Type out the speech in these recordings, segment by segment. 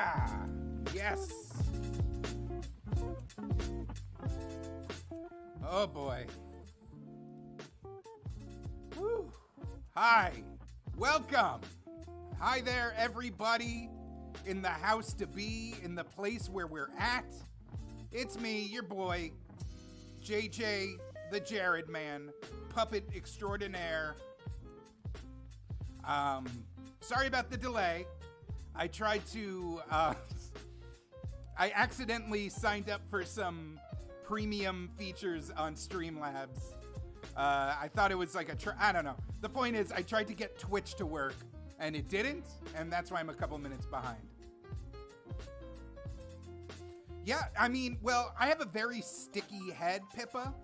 Ah, yes. Oh boy. Woo. Hi. Welcome. Hi there, everybody in the house to be, in the place where we're at. It's me, your boy, JJ, the Jared man, puppet extraordinaire. Sorry about the delay. I tried to, I accidentally signed up for some premium features on Streamlabs. I thought it was like I don't know. The point is, I tried to get Twitch to work, and it didn't, and that's why I'm a couple minutes behind. Yeah, I mean, well, I have a very sticky head, Pippa.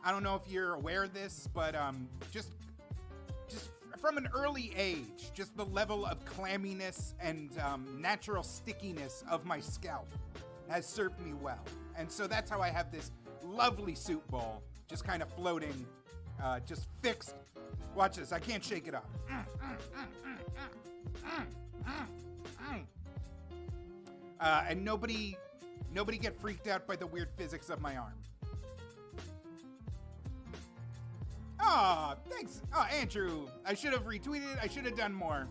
I don't know if you're aware of this, but just from an early age, just the level of clamminess and natural stickiness of my scalp has served me well. And so that's how I have this lovely soup bowl just kind of floating, just fixed. Watch this, I can't shake it off. And nobody get freaked out by the weird physics of my arm. Aw, thanks. Oh, Andrew, I should have retweeted. I should have done more.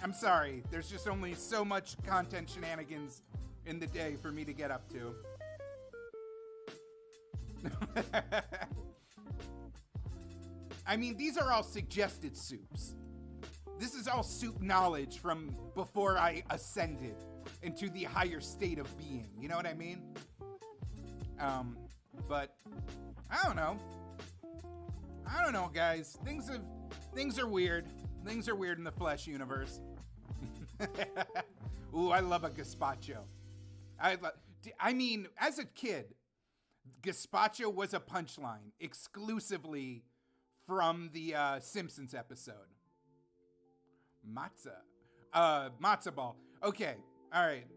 I'm sorry. There's just only so much content shenanigans in the day for me to get up to. I mean, these are all suggested soups. This is all soup knowledge from before I ascended into the higher state of being. You know what I mean? But I don't know. I don't know, guys. Things are weird. Things are weird in the flesh universe. Ooh, I love a gazpacho. I mean, as a kid, gazpacho was a punchline exclusively from the Simpsons episode. Matzo ball. Okay, all right.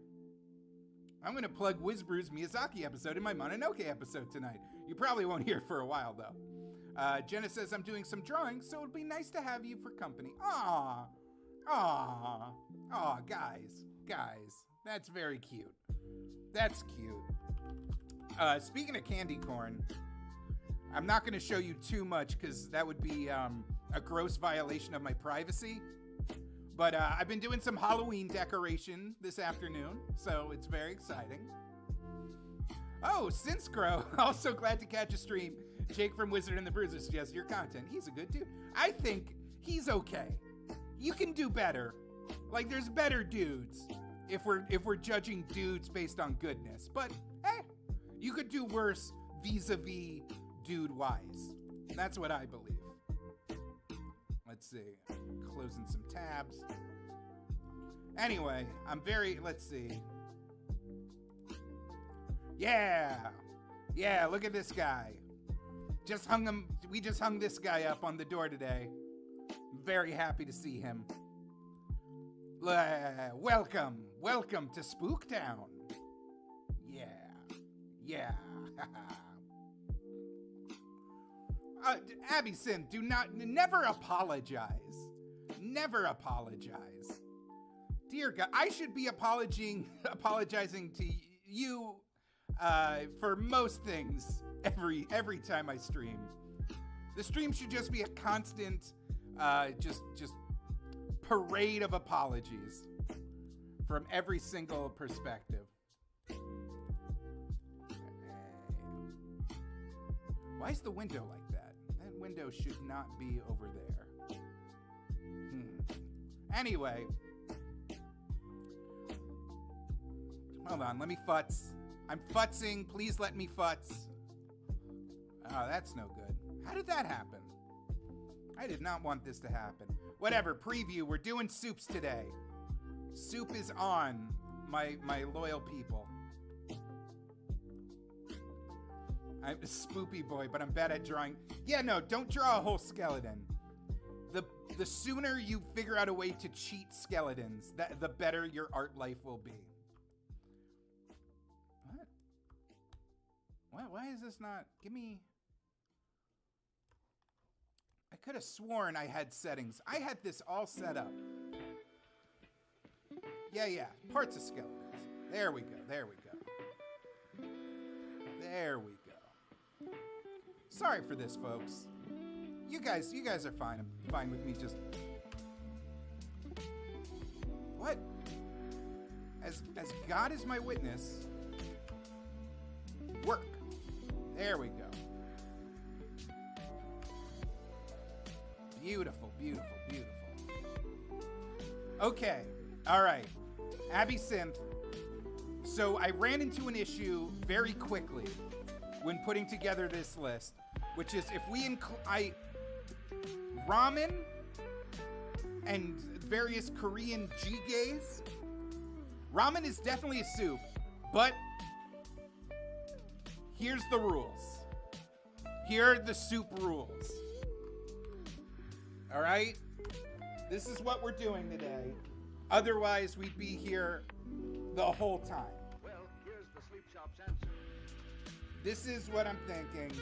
I'm gonna plug Wizbrew's Miyazaki episode in my Mononoke episode tonight. You probably won't hear for a while though. Jenna says I'm doing some drawing, so it'd be nice to have you for company. Aw, guys, that's very cute. That's cute. Speaking of candy corn, I'm not going to show you too much because that would be a gross violation of my privacy. But I've been doing some Halloween decoration this afternoon, so it's very exciting. Oh, Sinscrow, also glad to catch a stream. Jake from Wizard and the Bruiser suggests your content. He's a good dude. I think he's okay. You can do better. Like, there's better dudes if we're judging dudes based on goodness. But, hey, you could do worse vis-a-vis dude-wise. That's what I believe. Let's see. Closing some tabs. Anyway, let's see. Yeah, look at this guy. We just hung this guy up on the door today. I'm very happy to see him. Welcome to Spooktown. Yeah. Abby Sin, never apologize. Never apologize. Dear God, I should be apologizing to you for most things every time I stream. The stream should just be a constant just parade of apologies from every single perspective. Why is the window like that? That window should not be over there. Anyway. Hold on, let me futz. I'm futzing. Please let me futz. Oh, that's no good. How did that happen? I did not want this to happen. Whatever, preview. We're doing soups today. Soup is on, my loyal people. I'm a spoopy boy, but I'm bad at drawing. Yeah, no, don't draw a whole skeleton. The sooner you figure out a way to cheat skeletons, the better your art life will be. What? Why is this not? Give me... I could have sworn I had settings. I had this all set up. Yeah, parts of skeletons. There we go. There we go. There we go. Sorry for this, folks. You guys are fine. I'm fine with me just... What? As God is my witness, work. There we go. Beautiful, beautiful, beautiful. Okay, all right. Abby Synth. So I ran into an issue very quickly when putting together this list, which is if we ramen and various Korean jjigaes. Ramen is definitely a soup, but here's the rules. Here are the soup rules. All right? This is what we're doing today. Otherwise, we'd be here the whole time. Well, here's the sleep shop's answer. This is what I'm thinking.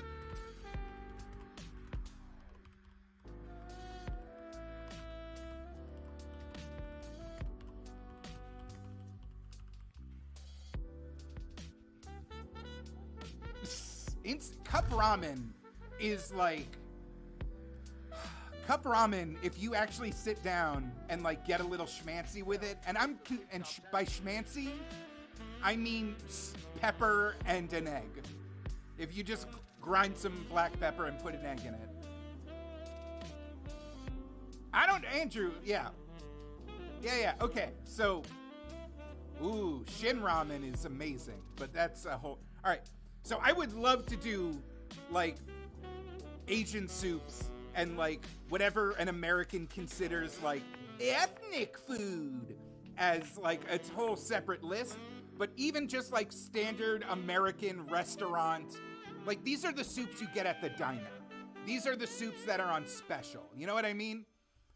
Cup ramen is like... Cup ramen, if you actually sit down and like get a little schmancy with it, and by schmancy, I mean pepper and an egg. If you just grind some black pepper and put an egg in it. Andrew, yeah. Yeah, okay, so, ooh, Shin ramen is amazing, but that's a whole, all right. So I would love to do like Asian soups and like whatever an American considers like ethnic food as like a whole separate list. But even just like standard American restaurant, like these are the soups you get at the diner. These are the soups that are on special. You know what I mean?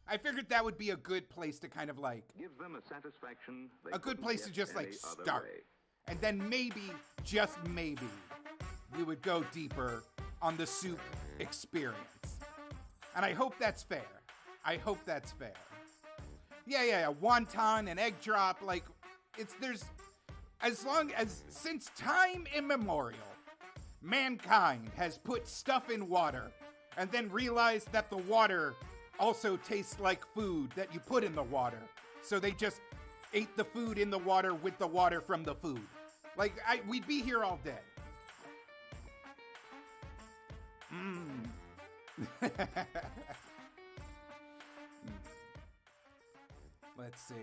I figured that would be a good place to kind of like, give them a satisfaction. A good place to just like start. And then maybe, just maybe, we would go deeper on the soup experience. And I hope that's fair. I hope that's fair. Yeah. Wonton and egg drop, like, since time immemorial, mankind has put stuff in water and then realized that the water also tastes like food that you put in the water. So they just ate the food in the water with the water from the food. Like, we'd be here all day. Let's see.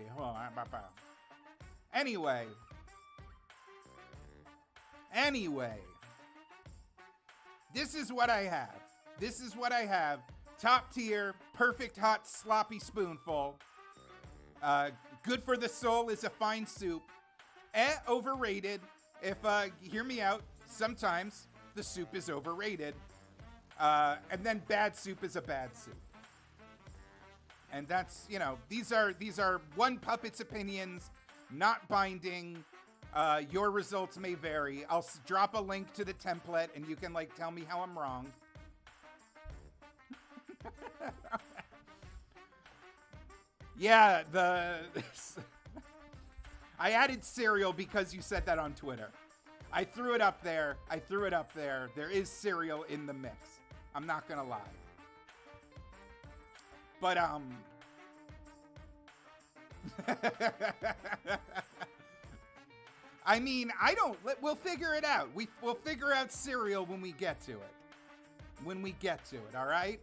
Anyway. This is what I have. Top tier, perfect hot sloppy spoonful. Good for the soul is a fine soup. Overrated. If, hear me out, sometimes the soup is overrated. And then bad soup is a bad soup. And that's, these are one puppet's opinions, not binding. Your results may vary. I'll drop a link to the template and you can like tell me how I'm wrong. Yeah, I added cereal because you said that on Twitter. I threw it up there. There is cereal in the mix. I'm not gonna lie. But, I mean, we'll figure it out. We'll figure out cereal when we get to it. All right?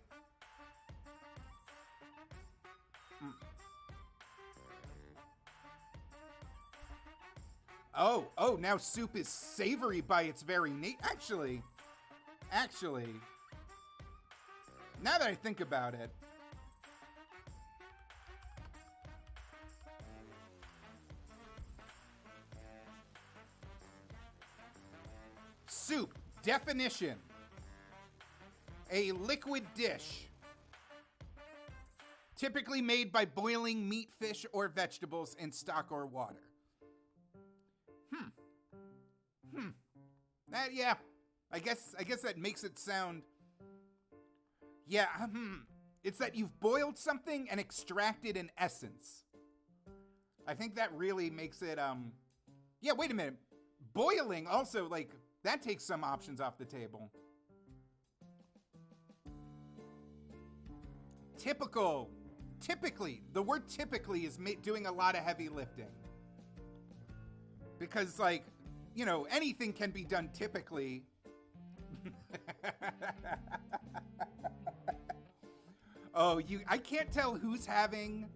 Oh, now soup is savory by its very nature. Actually, now that I think about it, soup, definition, a liquid dish, typically made by boiling meat, fish, or vegetables in stock or water. Yeah, I guess that makes it sound, it's that you've boiled something and extracted an essence. I think that really makes it, Yeah, wait a minute. Boiling also, like, that takes some options off the table. Typically, the word typically is doing a lot of heavy lifting. Because, like, you know, anything can be done typically. Oh, I can't tell who's having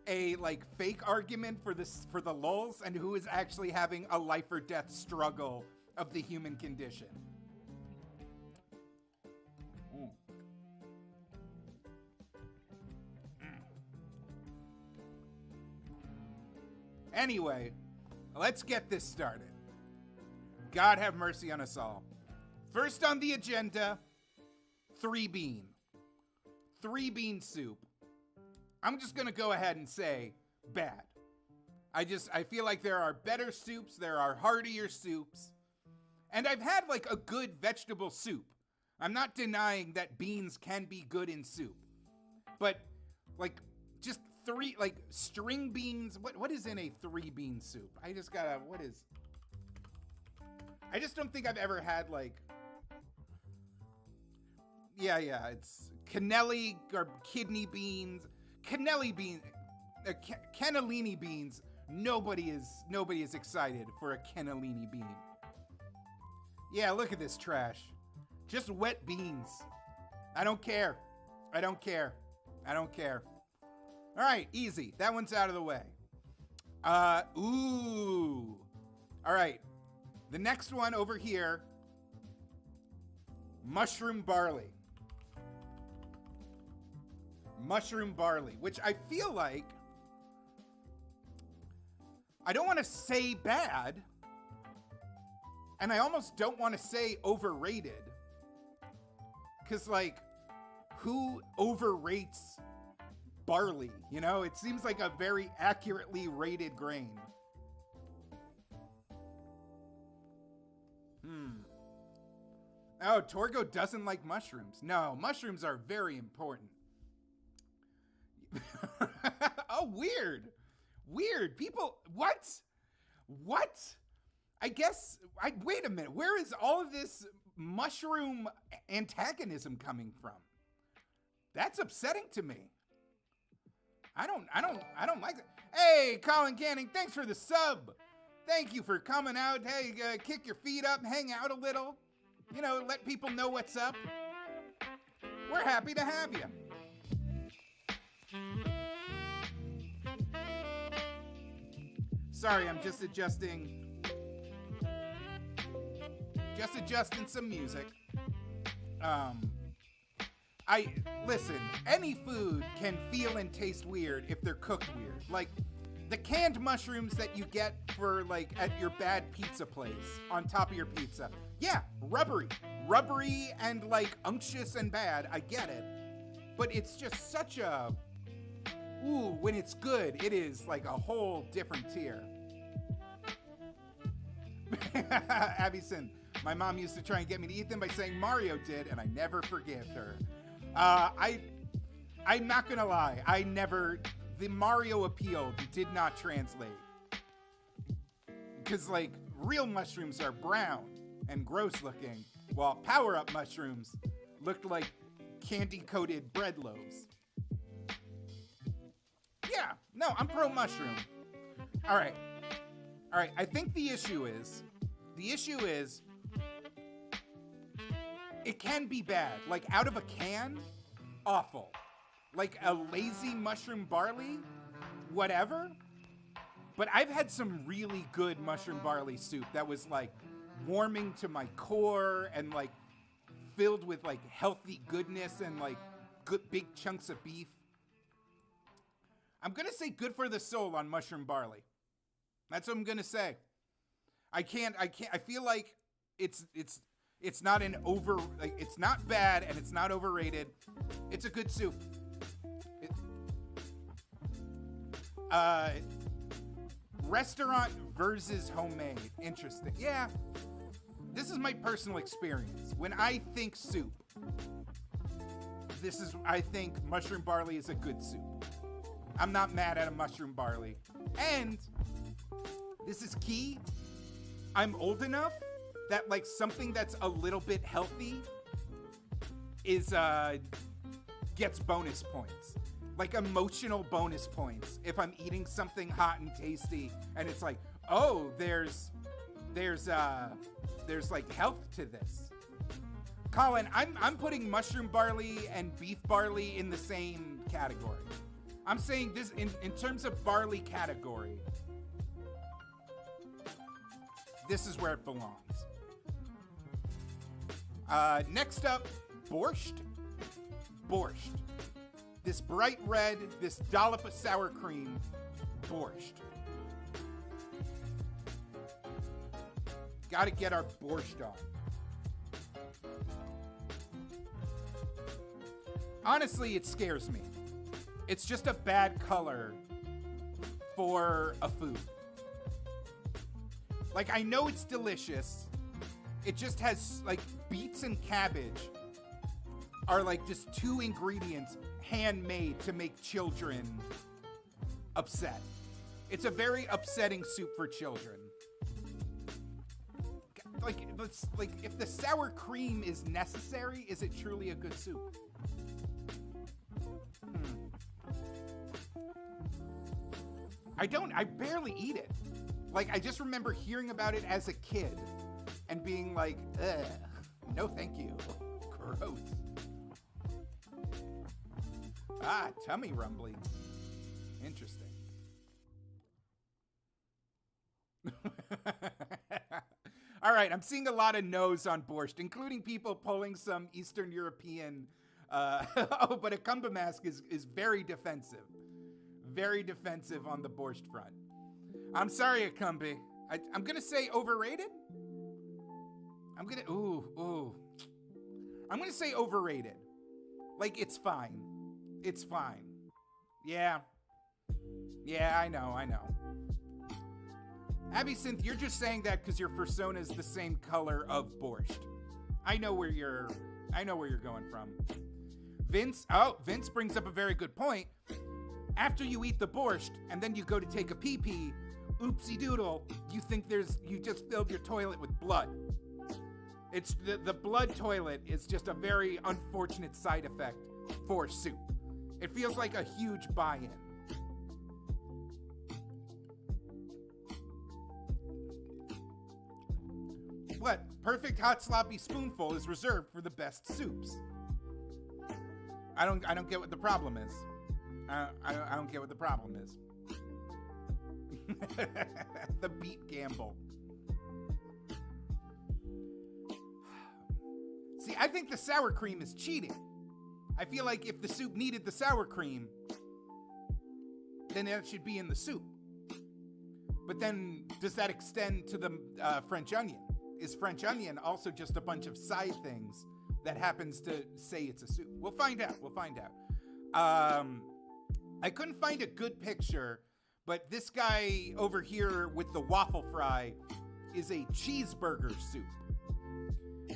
a, like, fake argument for the lulz and who is actually having a life or death struggle of the human condition. Anyway, let's get this started. God have mercy on us all. First on the agenda, 3-bean. 3-bean soup. I'm just going to go ahead and say bad. I feel like there are better soups, there are heartier soups, and I've had like a good vegetable soup. I'm not denying that beans can be good in soup, but like just string beans. What is in a 3-bean soup? I just don't think I've ever had like, it's cannelli or kidney beans, cannellini beans. Nobody is excited for a cannellini bean. Yeah, look at this trash. Just wet beans. I don't care. All right, easy. That one's out of the way. Ooh. All right. The next one over here, mushroom barley. Mushroom barley, which I feel like, I don't want to say bad, and I almost don't want to say overrated, because, like, who overrates barley? You know, it seems like a very accurately rated grain. Oh, Torgo doesn't like mushrooms. No, mushrooms are very important. Oh, weird. People, what? Wait a minute. Where is all of this mushroom antagonism coming from? That's upsetting to me. I don't like it. Hey, Colin Canning, thanks for the sub. Thank you for coming out. Hey, kick your feet up, hang out a little. You know, let people know what's up. We're happy to have you. Sorry, I'm just adjusting some music. Listen, any food can feel and taste weird if they're cooked weird. Like the canned mushrooms that you get for like at your bad pizza place on top of your pizza. Yeah, rubbery and like unctuous and bad. I get it. But it's just such a, ooh, when it's good, it is like a whole different tier. Abbyson, my mom used to try and get me to eat them by saying Mario did, and I never forgave her. I'm not gonna lie, the Mario appeal did not translate. Because, like, real mushrooms are brown and gross looking, while power-up mushrooms looked like candy-coated bread loaves. Yeah, no, I'm pro-mushroom. All right, I think the issue is, it can be bad. Like, out of a can, awful. Like a lazy mushroom barley, whatever. But I've had some really good mushroom barley soup that was like warming to my core and like filled with like healthy goodness and like good big chunks of beef. I'm gonna say good for the soul on mushroom barley. That's what I'm gonna say. I feel like it's not it's not bad and it's not overrated. It's a good soup. Restaurant versus homemade. Interesting. Yeah. This is my personal experience. When I think soup, I think mushroom barley is a good soup. I'm not mad at a mushroom barley. And This is key. I'm old enough that like something that's a little bit healthy is gets bonus points. Like emotional bonus points if I'm eating something hot and tasty and it's like, oh, there's like health to this. Colin, I'm putting mushroom barley and beef barley in the same category. I'm saying this in terms of barley category. This is where it belongs. Next up, borscht. Borscht. This bright red, this dollop of sour cream, borscht. Gotta get our borscht on. Honestly, it scares me. It's just a bad color for a food. Like, I know it's delicious. It just has, like, beets and cabbage are, like, just two ingredients handmade to make children upset. It's a very upsetting soup for children. Like, if the sour cream is necessary, is it truly a good soup? I barely eat it. Like, I just remember hearing about it as a kid and being like, ugh, no thank you. Gross. Ah, tummy rumbling. Interesting. All right, I'm seeing a lot of no's on borscht, including people pulling some Eastern European. Oh, but a kumba mask is very defensive. Very defensive on the borscht front. I'm sorry, Akumbi. I'm going to say overrated. I'm going to say overrated. Like, it's fine. It's fine. Yeah. Yeah, I know. Abby-Synth, you're just saying that because your persona is the same color of borscht. I know where you're going from. Vince brings up a very good point. After you eat the borscht and then you go to take a pee-pee, oopsie doodle, you just filled your toilet with blood. It's the blood toilet is just a very unfortunate side effect for soup. It feels like a huge buy-in. What? Perfect hot sloppy spoonful is reserved for the best soups. I don't get what the problem is. I don't get what the problem is. The beet gamble. See, I think the sour cream is cheating. I feel like if the soup needed the sour cream, then that should be in the soup. But then, does that extend to the French onion? Is French onion also just a bunch of side things that happens to say it's a soup? We'll find out. I couldn't find a good picture, but this guy over here with the waffle fry is a cheeseburger soup.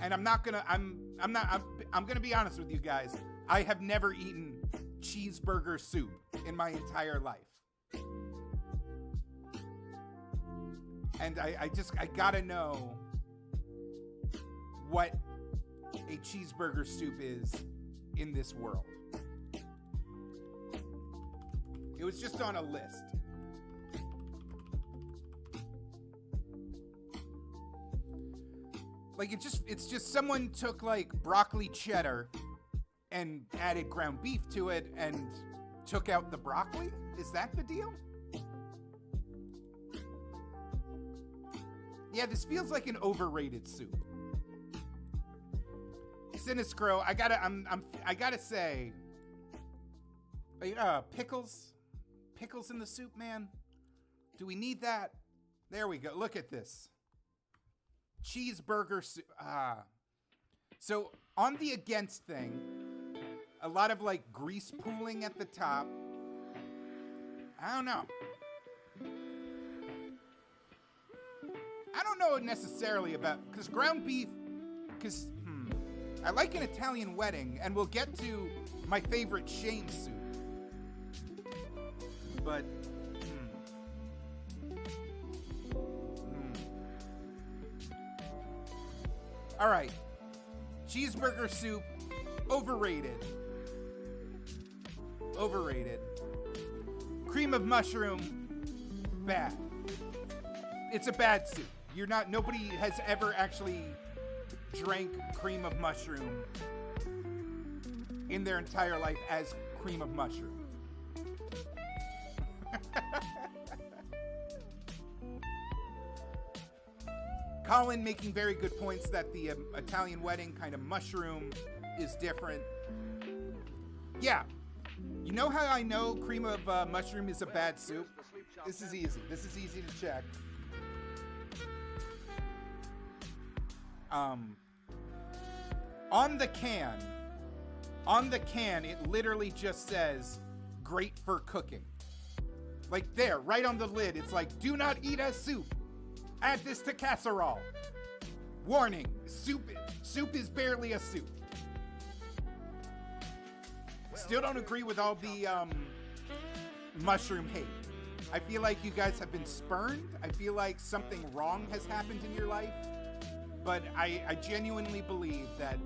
And I'm gonna be honest with you guys. I have never eaten cheeseburger soup in my entire life. And I gotta know what a cheeseburger soup is in this world. It was just on a list. Like, it's just someone took like broccoli cheddar and added ground beef to it and took out the broccoli? Is that the deal? Yeah, this feels like an overrated soup. Sinistro, I gotta say, pickles in the soup, man. Do we need that? There we go. Look at this. Cheeseburger soup. So on the against thing, a lot of like grease pooling at the top. I don't know. I don't know necessarily about, because ground beef, I like an Italian wedding, and we'll get to my favorite Shane soup. But, All right. Cheeseburger soup, overrated. Overrated. Cream of mushroom, bad. It's a bad soup. Nobody has ever actually drank cream of mushroom in their entire life as cream of mushroom. Colin making very good points that the Italian wedding kind of mushroom is different. Yeah. You know how I know cream of mushroom is a bad soup? This is easy. This is easy to check. On the can, it literally just says, great for cooking. Like there, right on the lid, it's like, do not eat as soup. Add this to casserole. Warning, soup is barely a soup. Still don't agree with all the mushroom hate. I feel like you guys have been spurned. I feel like something wrong has happened in your life. But I genuinely believe that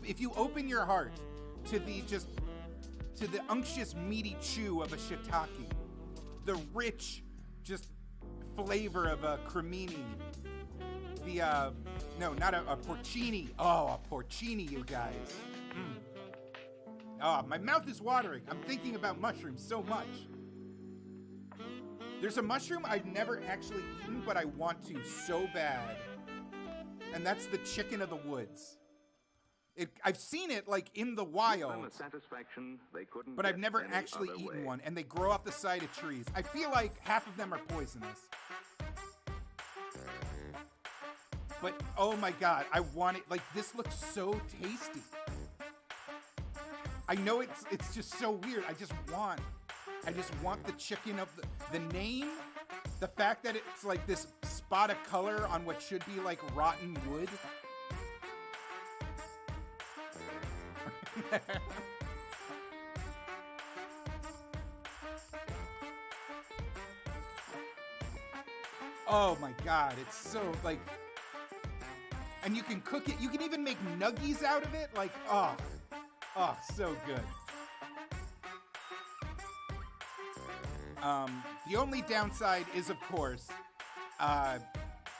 if you open your heart to the unctuous meaty chew of a shiitake, the rich just flavor of a cremini, no, not a porcini. Oh, a porcini, you guys. Oh, my mouth is watering. I'm thinking about mushrooms so much. There's a mushroom I've never actually eaten, but I want to so bad. And that's the chicken of the woods. I've seen it like in the wild, but I've never actually eaten one. And they grow off the side of trees. I feel like half of them are poisonous. But oh my God, I want it. Like, this looks so tasty. I know it's just so weird. I just want the chicken of the name, the fact that it's like this spot of color on what should be like rotten wood. Oh my God, it's so like, and you can cook it. You can even make nuggies out of it. Like, oh, so good. The only downside is, of course, I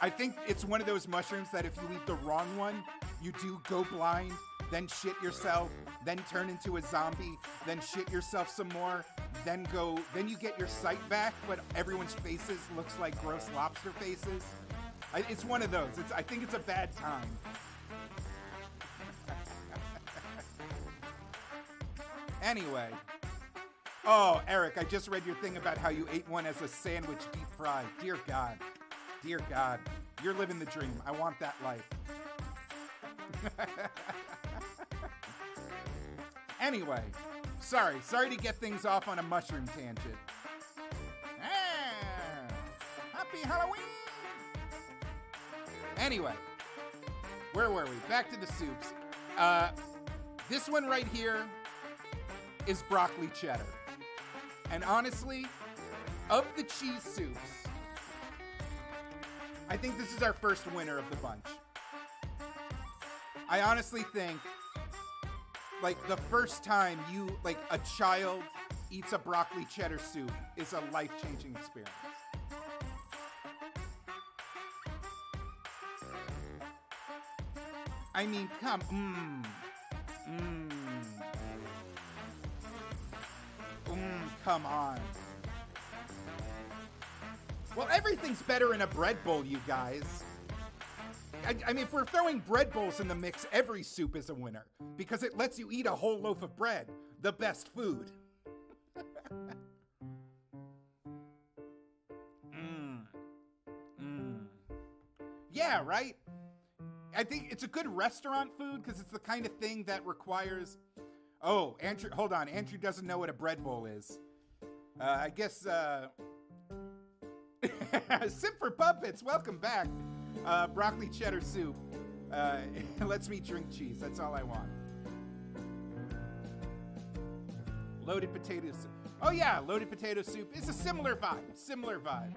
think it's one of those mushrooms that if you eat the wrong one, you do go blind, then shit yourself, then turn into a zombie, then shit yourself some more, then you get your sight back, but everyone's faces looks like gross lobster faces. It's one of those. I think it's a bad time. Anyway. Oh, Eric, I just read your thing about how you ate one as a sandwich deep fried. Dear God. Dear God. You're living the dream. I want that life. Anyway. Sorry to get things off on a mushroom tangent. Happy Halloween! Anyway. Where were we? Back to the soups. This one right here is broccoli cheddar. And honestly, of the cheese soups, I think this is our first winner of the bunch. I honestly think, like, the first time a child eats a broccoli cheddar soup is a life-changing experience. I mean, come on. Well, everything's better in a bread bowl, you guys. I mean, if we're throwing bread bowls in the mix, every soup is a winner because it lets you eat a whole loaf of bread, the best food. Yeah, right? I think it's a good restaurant food because it's the kind of thing that requires... Oh, Andrew, hold on. Andrew doesn't know what a bread bowl is. I guess, Sip for Puppets, welcome back. Broccoli cheddar soup. Lets me drink cheese. That's all I want. Loaded potato soup. Oh yeah, loaded potato soup. It's a similar vibe.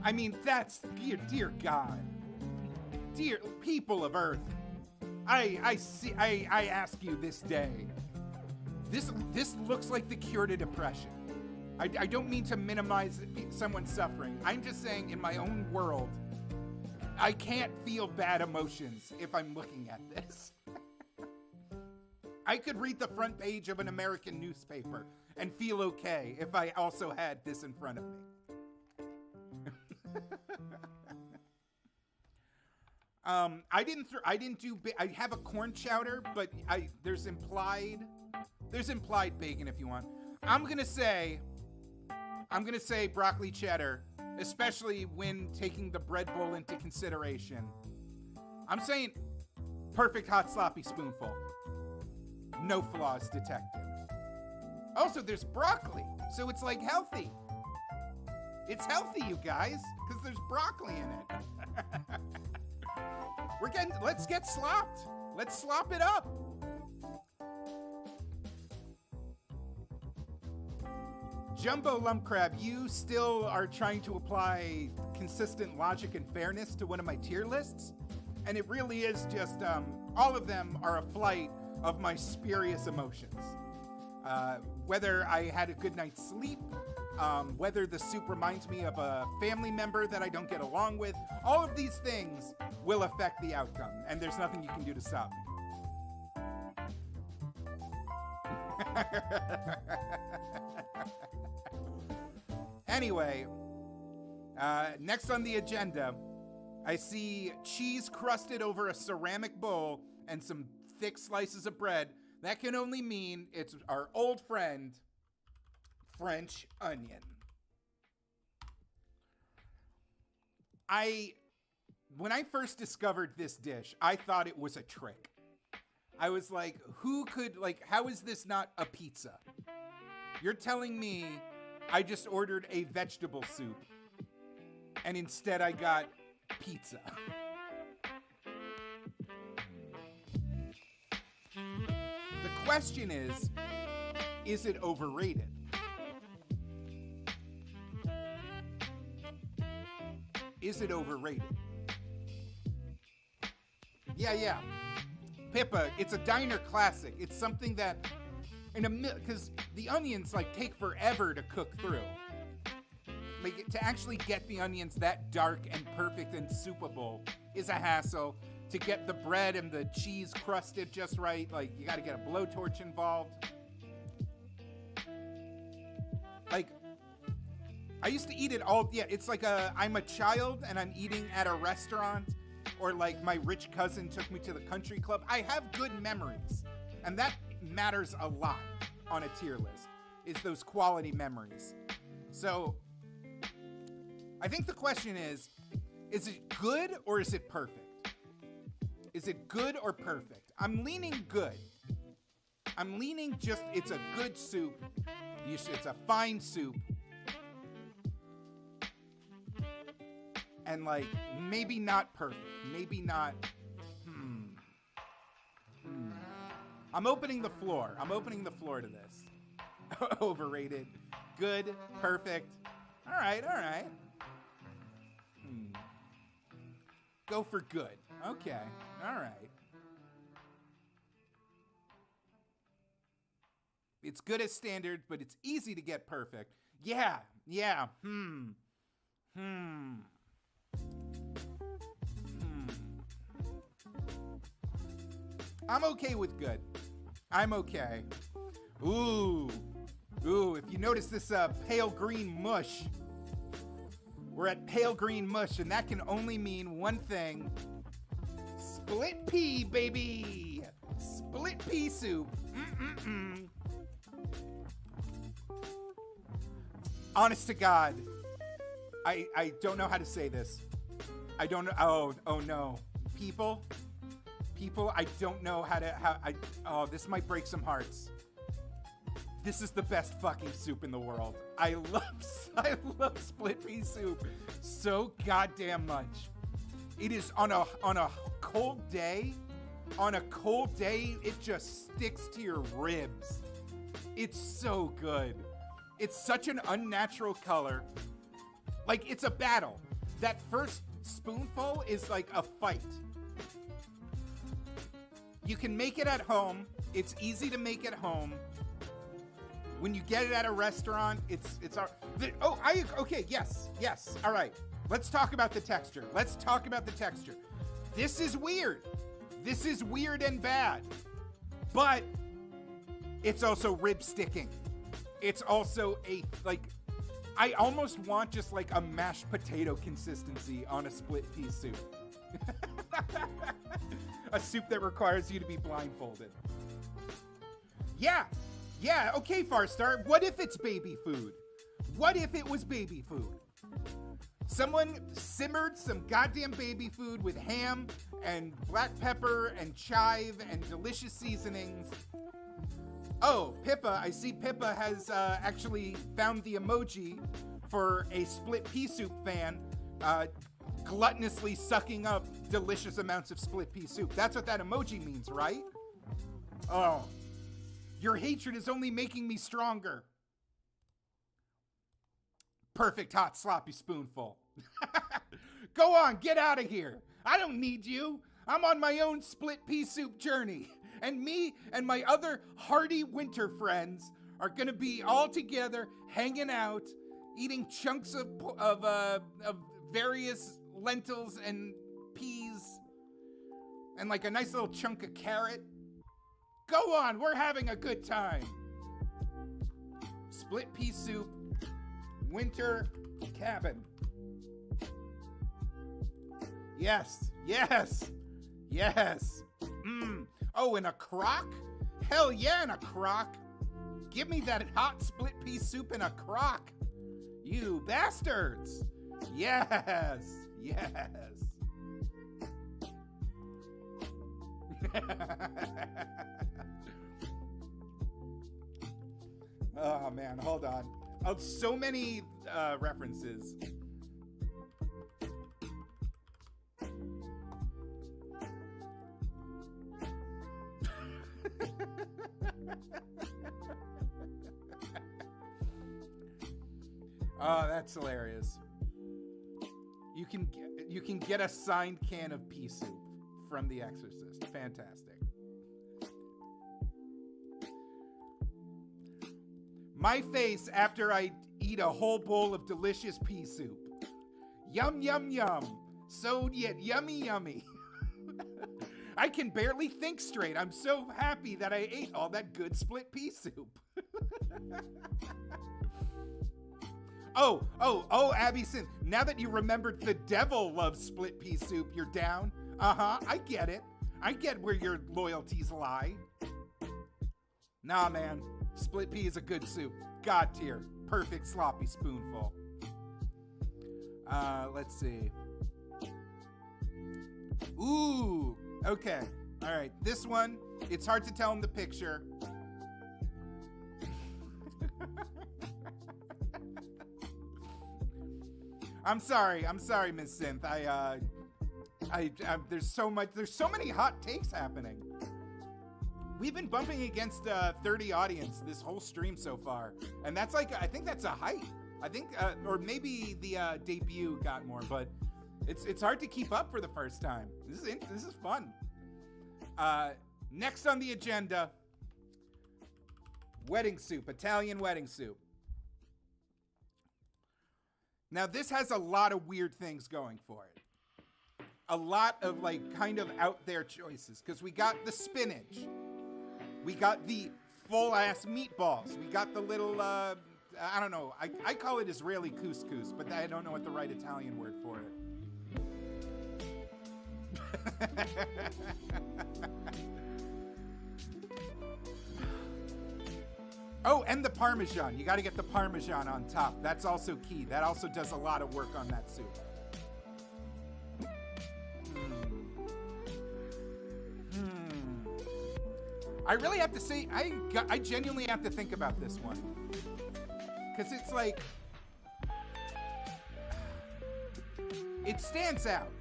I mean, that's, dear God. Dear people of Earth. I ask you this day. This looks like the cure to depression. I don't mean to minimize someone's suffering. I'm just saying in my own world, I can't feel bad emotions if I'm looking at this. I could read the front page of an American newspaper and feel okay if I also had this in front of me. I have a corn chowder, but there's implied bacon if you want. I'm gonna say broccoli cheddar, especially when taking the bread bowl into consideration. I'm saying perfect hot sloppy spoonful. No flaws detected. Also, there's broccoli, so it's like healthy. It's healthy, you guys, because there's broccoli in it. Let's get slopped. Let's slop it up. Jumbo Lump Crab, you still are trying to apply consistent logic and fairness to one of my tier lists, and it really is just, all of them are a flight of my spurious emotions. Whether I had a good night's sleep, whether the soup reminds me of a family member that I don't get along with, all of these things will affect the outcome, and there's nothing you can do to stop me. Anyway, next on the agenda, I see cheese crusted over a ceramic bowl and some thick slices of bread. That can only mean it's our old friend, French onion. When I first discovered this dish, I thought it was a trick. I was like, how is this not a pizza? You're telling me I just ordered a vegetable soup and instead I got pizza. The question is it overrated? Is it overrated? Yeah. Pippa, it's a diner classic. It's something that, because the onions take forever to cook through. To actually get the onions that dark and perfect and soupable is a hassle. To get the bread and the cheese crusted just right, you got to get a blowtorch involved. I used to eat it all. Yeah, it's I'm a child and I'm eating at a restaurant, or my rich cousin took me to the country club. I have good memories, and that matters a lot on a tier list, is those quality memories. So I think the question is it good or is it perfect? Is it good or perfect? I'm leaning good. I'm leaning it's a good soup. It's a fine soup. And maybe not perfect. Maybe not. I'm opening the floor. I'm opening the floor to this. Overrated. Good. Perfect. All right. Go for good. Okay. All right. It's good as standard, but it's easy to get perfect. Yeah. I'm okay with good. I'm okay. Ooh, if you notice this pale green mush, we're at pale green mush, and that can only mean one thing. Split pea, baby. Split pea soup. Honest to God, I don't know how to say this. I don't know. Oh no. People, I don't know how this might break some hearts. This is the best fucking soup in the world. I love split pea soup so goddamn much. It is on a cold day. On a cold day, it just sticks to your ribs. It's so good. It's such an unnatural color. It's a battle. that first spoonful is like a fight. You can make it at home. It's easy to make at home. When you get it at a restaurant, it's okay, yes. All right. Let's talk about the texture. This is weird. This is weird and bad. But it's also rib sticking. It's also I almost want just like a mashed potato consistency on a split pea soup. A soup that requires you to be blindfolded. Yeah, okay, Farstar. What if it's baby food? What if it was baby food? Someone simmered some goddamn baby food with ham and black pepper and chive and delicious seasonings. Oh, Pippa, I see Pippa has actually found the emoji for a split pea soup fan gluttonously sucking up delicious amounts of split pea soup. That's what that emoji means, right? Oh, your hatred is only making me stronger. Perfect hot sloppy spoonful. Go on, get out of here. I don't need you. I'm on my own split pea soup journey. And me and my other hardy winter friends are gonna be all together, hanging out, eating chunks of various lentils and peas, and like a nice little chunk of carrot. Go on, we're having a good time. Split pea soup, winter cabin. Yes. Oh, in a crock? Hell yeah, in a crock. Give me that hot split pea soup in a crock. You bastards. Yes. Oh man, hold on. Oh, so many references. Oh, that's hilarious. You can get a signed can of pea soup from The Exorcist. Fantastic. My face after I eat a whole bowl of delicious pea soup. Yum, yum, yum. So yet yummy, yummy. I can barely think straight. I'm so happy that I ate all that good split pea soup. Oh, Abby Sin, now that you remembered the devil loves split pea soup, you're down? I get it. I get where your loyalties lie. Nah, man. Split pea is a good soup. God tier. Perfect sloppy spoonful. Let's see. Ooh, okay. All right, this one, it's hard to tell in the picture. I'm sorry, Miss Synth. I there's so many hot takes happening. We've been bumping against 30 audience this whole stream so far, and that's like, I think that's a height. I think, or maybe the debut got more, but it's hard to keep up for the first time. This is fun. Next on the agenda, wedding soup, Italian wedding soup. Now this has a lot of weird things going for it. A lot of like kind of out there choices, because we got the spinach. We got the full ass meatballs. We got the little, I don't know. I call it Israeli couscous, but I don't know what the right Italian word for it. Oh, and the Parmesan. You got to get the Parmesan on top. That's also key. That also does a lot of work on that soup. I really have to say, I genuinely have to think about this one. Because it's like, it stands out.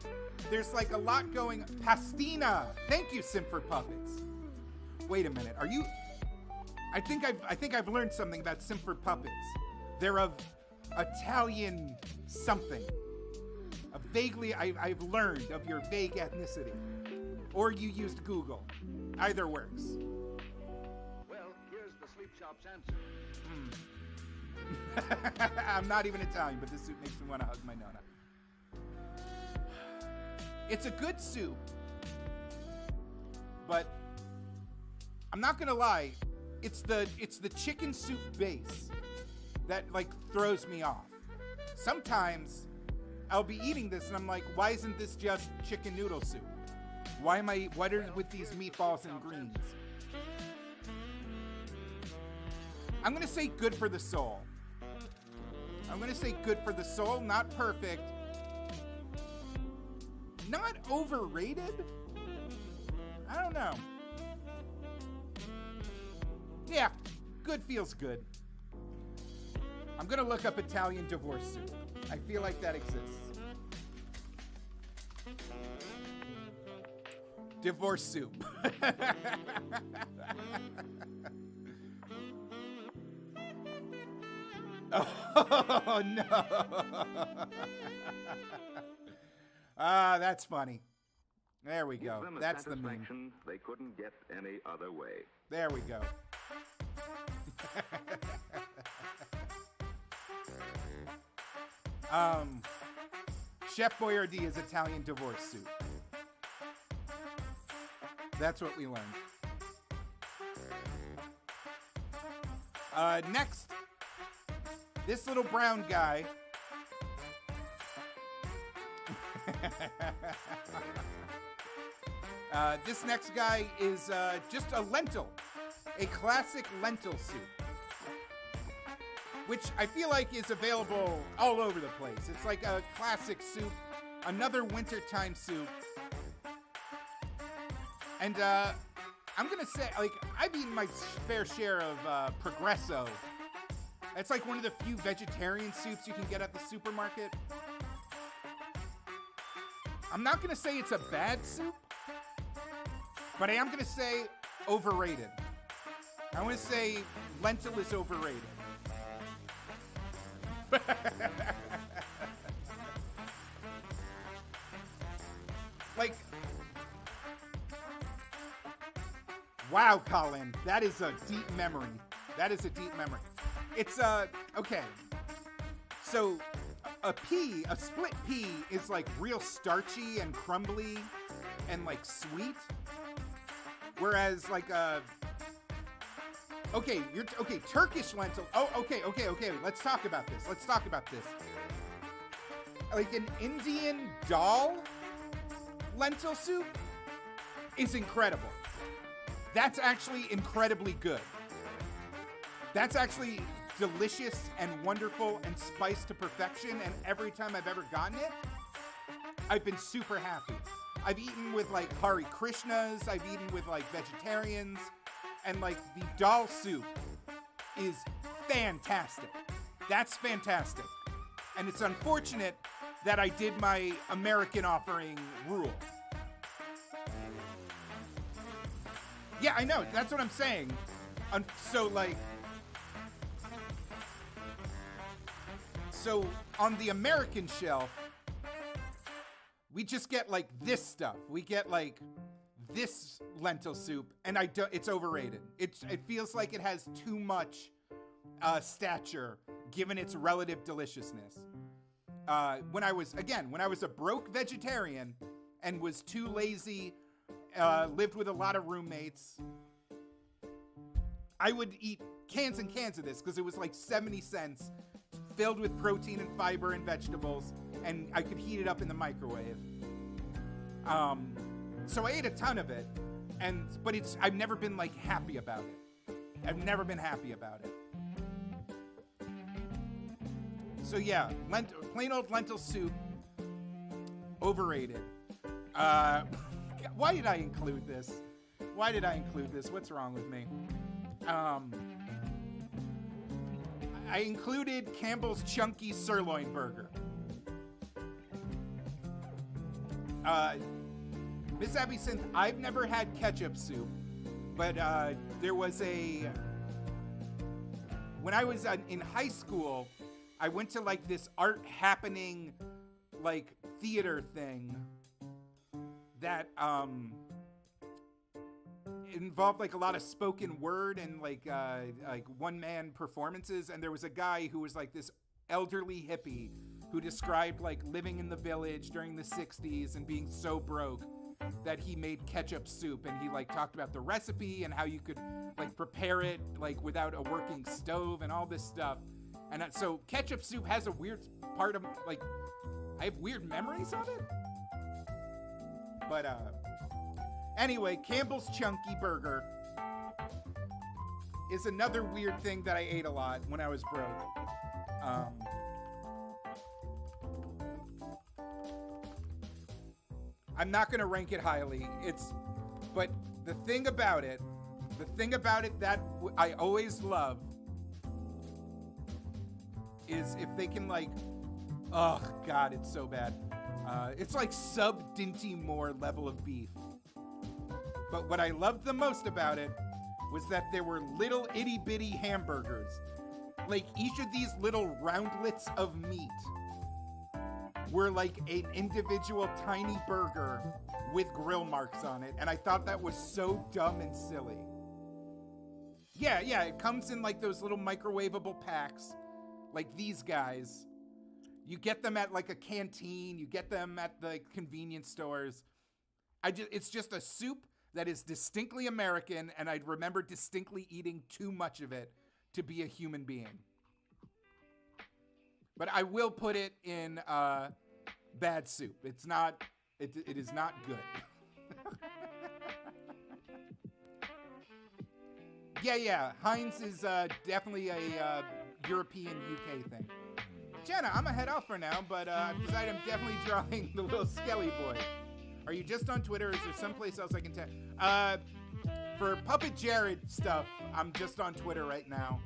There's like a lot going. Pastina. Thank you, Simfer Puppets. Wait a minute. Are you? I think I've learned something about Simfer Puppets. They're of Italian something. Of I've learned of your vague ethnicity. Or you used Google. Either works. Well, here's the sleep shop's answer. I'm not even Italian, but this soup makes me want to hug my nonna. It's a good soup, but I'm not gonna lie, it's the chicken soup base that like throws me off. Sometimes I'll be eating this and I'm like, why isn't this just chicken noodle soup? What are with these meatballs and greens? I'm gonna say good for the soul. I'm gonna say good for the soul, not perfect. Not overrated? I don't know. Yeah, good feels good. I'm gonna look up Italian divorce soup. I feel like that exists. Divorce soup. Oh, no. Ah, that's funny. There we go. That's the meme. They couldn't get any other way. There we go. Chef Boyardee is Italian divorce soup. That's what we learned. Next, this little brown guy. This next guy is just a lentil, a classic lentil soup, which I feel like is available all over the place. It's like a classic soup, another wintertime soup. And I'm gonna say, like, I've eaten my fair share of Progresso. It's like one of the few vegetarian soups you can get at the supermarket. I'm not gonna say it's a bad soup, but I am gonna say overrated. I want to say lentil is overrated. Like, wow, Colin, that is a deep memory. That is a deep memory. It's, okay. So, a split pea is like real starchy and crumbly and like sweet. Whereas like Turkish lentil. Oh, okay. Let's talk about this. Like an Indian dal lentil soup is incredible. That's actually incredibly good. That's actually delicious and wonderful and spiced to perfection, and every time I've ever gotten it, I've been super happy. I've eaten with like Hare Krishnas, I've eaten with like vegetarians, and like the dal soup is fantastic. That's fantastic. And it's unfortunate that I did my American offering rule. Yeah, I know, that's what I'm saying. So on the American shelf, we just get like this stuff. We get like this lentil soup, and it's overrated. It feels like it has too much stature given its relative deliciousness. When I was a broke vegetarian and was too lazy, lived with a lot of roommates, I would eat cans and cans of this because it was like 70 cents, filled with protein and fiber and vegetables, and I could heat it up in the microwave. So I ate a ton of it, but I've never been like happy about it. I've never been happy about it. So yeah, plain old lentil soup, overrated. Why did I include this? What's wrong with me? I included Campbell's Chunky Sirloin Burger. Miss Abby Synth, I've never had ketchup soup, but there was when I was in high school, I went to like this art happening like theater thing that involved like a lot of spoken word and like one-man performances, and there was a guy who was like this elderly hippie who described like living in the village during the 60s and being so broke that he made ketchup soup, and he like talked about the recipe and how you could like prepare it like without a working stove and all this stuff. And so ketchup soup has a weird part of like, I have weird memories of it. But anyway, Campbell's Chunky Burger is another weird thing that I ate a lot when I was broke. I'm not going to rank it highly. But the thing about it that I always love is if they can like, oh God, it's so bad. It's like sub Dinty Moore level of beef. But what I loved the most about it was that there were little itty bitty hamburgers. Like each of these little roundlets of meat were like an individual tiny burger with grill marks on it. And I thought that was so dumb and silly. Yeah, it comes in like those little microwavable packs, like these guys. You get them at like a canteen, you get them at the convenience stores. It's just a soup that is distinctly American, and I remember distinctly eating too much of it to be a human being. But I will put it in bad soup. It is not good. Yeah. Heinz is definitely a European UK thing. Jenna, I'm gonna head off for now, but I've decided I'm definitely drawing the little skelly boy. Are you just on Twitter, or is there someplace else I can tell? For PuppetJared stuff, I'm just on Twitter right now.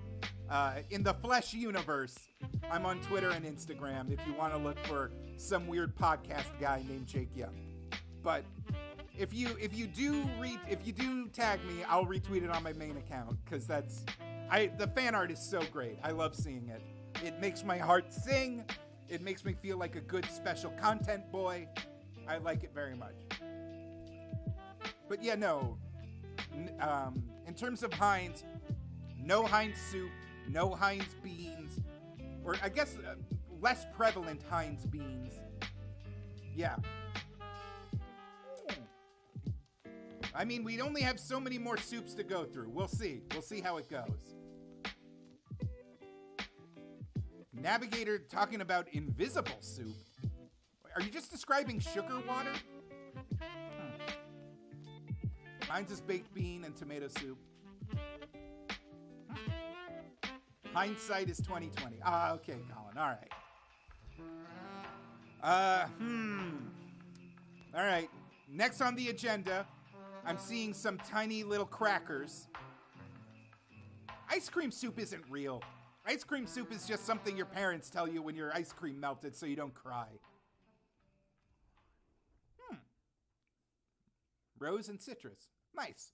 In the Flesh universe, I'm on Twitter and Instagram if you want to look for some weird podcast guy named Jake Young. But if you do tag me, I'll retweet it on my main account, because the fan art is so great. I love seeing it. It makes my heart sing. It makes me feel like a good special content boy. I like it very much. But yeah, no. In terms of Heinz, no Heinz soup, no Heinz beans, or I guess less prevalent Heinz beans. Yeah. I mean, we only have so many more soups to go through. We'll see. We'll see how it goes. Navigator talking about invisible soup. Are you just describing sugar water? Heinz is baked bean and tomato soup. Hindsight is 2020. Ah, okay, Colin. All right. All right. Next on the agenda, I'm seeing some tiny little crackers. Ice cream soup isn't real. Ice cream soup is just something your parents tell you when your ice cream melted so you don't cry. Rose and citrus. Nice.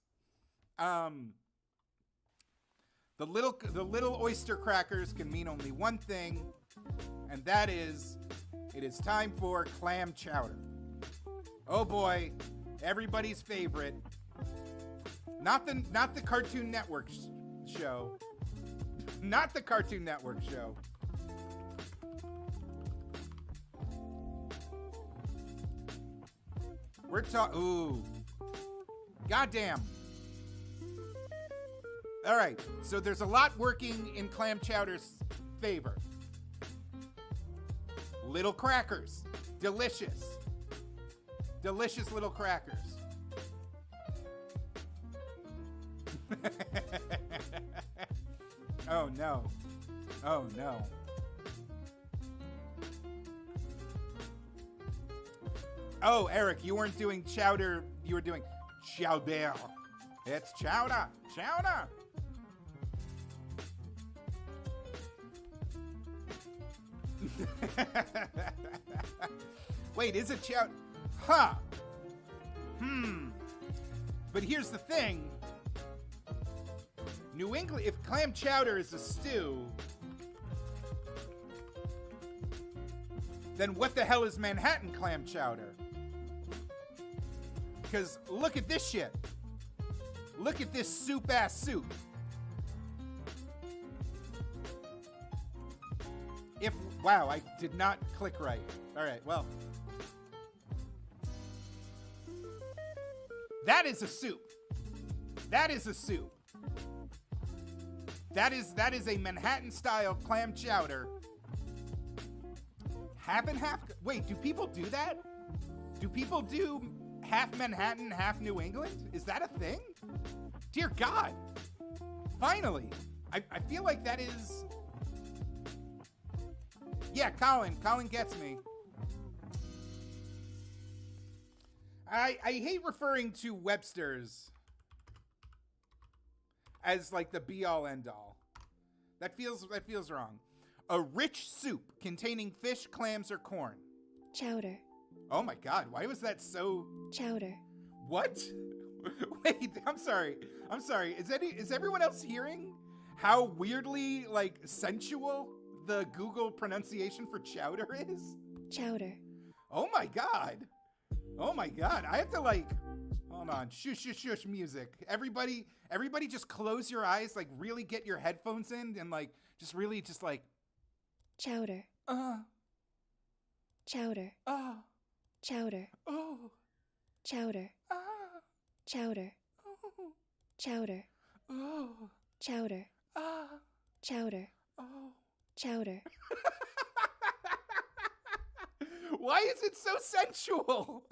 The little oyster crackers can mean only one thing, and that is, it is time for clam chowder. Oh boy, everybody's favorite. Not the Cartoon Network show. Not the Cartoon Network show. Ooh. Goddamn. All right, so there's a lot working in clam chowder's favor. Little crackers. Delicious. Delicious little crackers. Oh no. Oh no. Oh, Eric, you weren't doing chowder, you were doing chowder. It's chowder. Chowder. Wait, is it chowder? Huh. But here's the thing. New England, if clam chowder is a stew, then what the hell is Manhattan clam chowder? Because look at this shit. Look at this soup-ass soup. Wow, I did not click right. All right, well. That is a soup. That is a soup. That is a Manhattan-style clam chowder. Half and half. Wait, do people do that? Do people do half Manhattan, half New England? Is that a thing? Dear God. Finally. I feel like that is... Yeah, Colin. Colin gets me. I hate referring to Webster's as like the be-all end-all. That feels wrong. A rich soup containing fish, clams, or corn. Chowder. Oh my God, why was that so... Chowder. What? Wait, I'm sorry. Is everyone else hearing how weirdly, like, sensual the Google pronunciation for chowder is? Chowder. Oh my God. Oh my God. I have to, like, hold on. Shush music. Everybody just close your eyes, like, really get your headphones in and, like, just really just, like... Chowder. Chowder. Chowder. Oh. Chowder. Chowder. Oh. Chowder. Oh. Chowder. Chowder. Oh. Chowder. Why is it so sensual?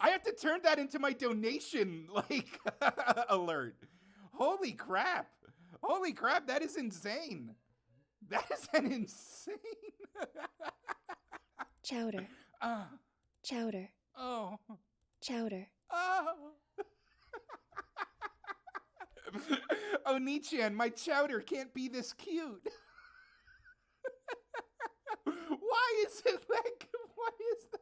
I have to turn that into my donation, like, alert. Holy crap. Holy crap, that is insane. That is an insane... Chowder. Chowder. Oh. Chowder. Oh. Oh, Nichan, my chowder can't be this cute. Why is it like... What is that?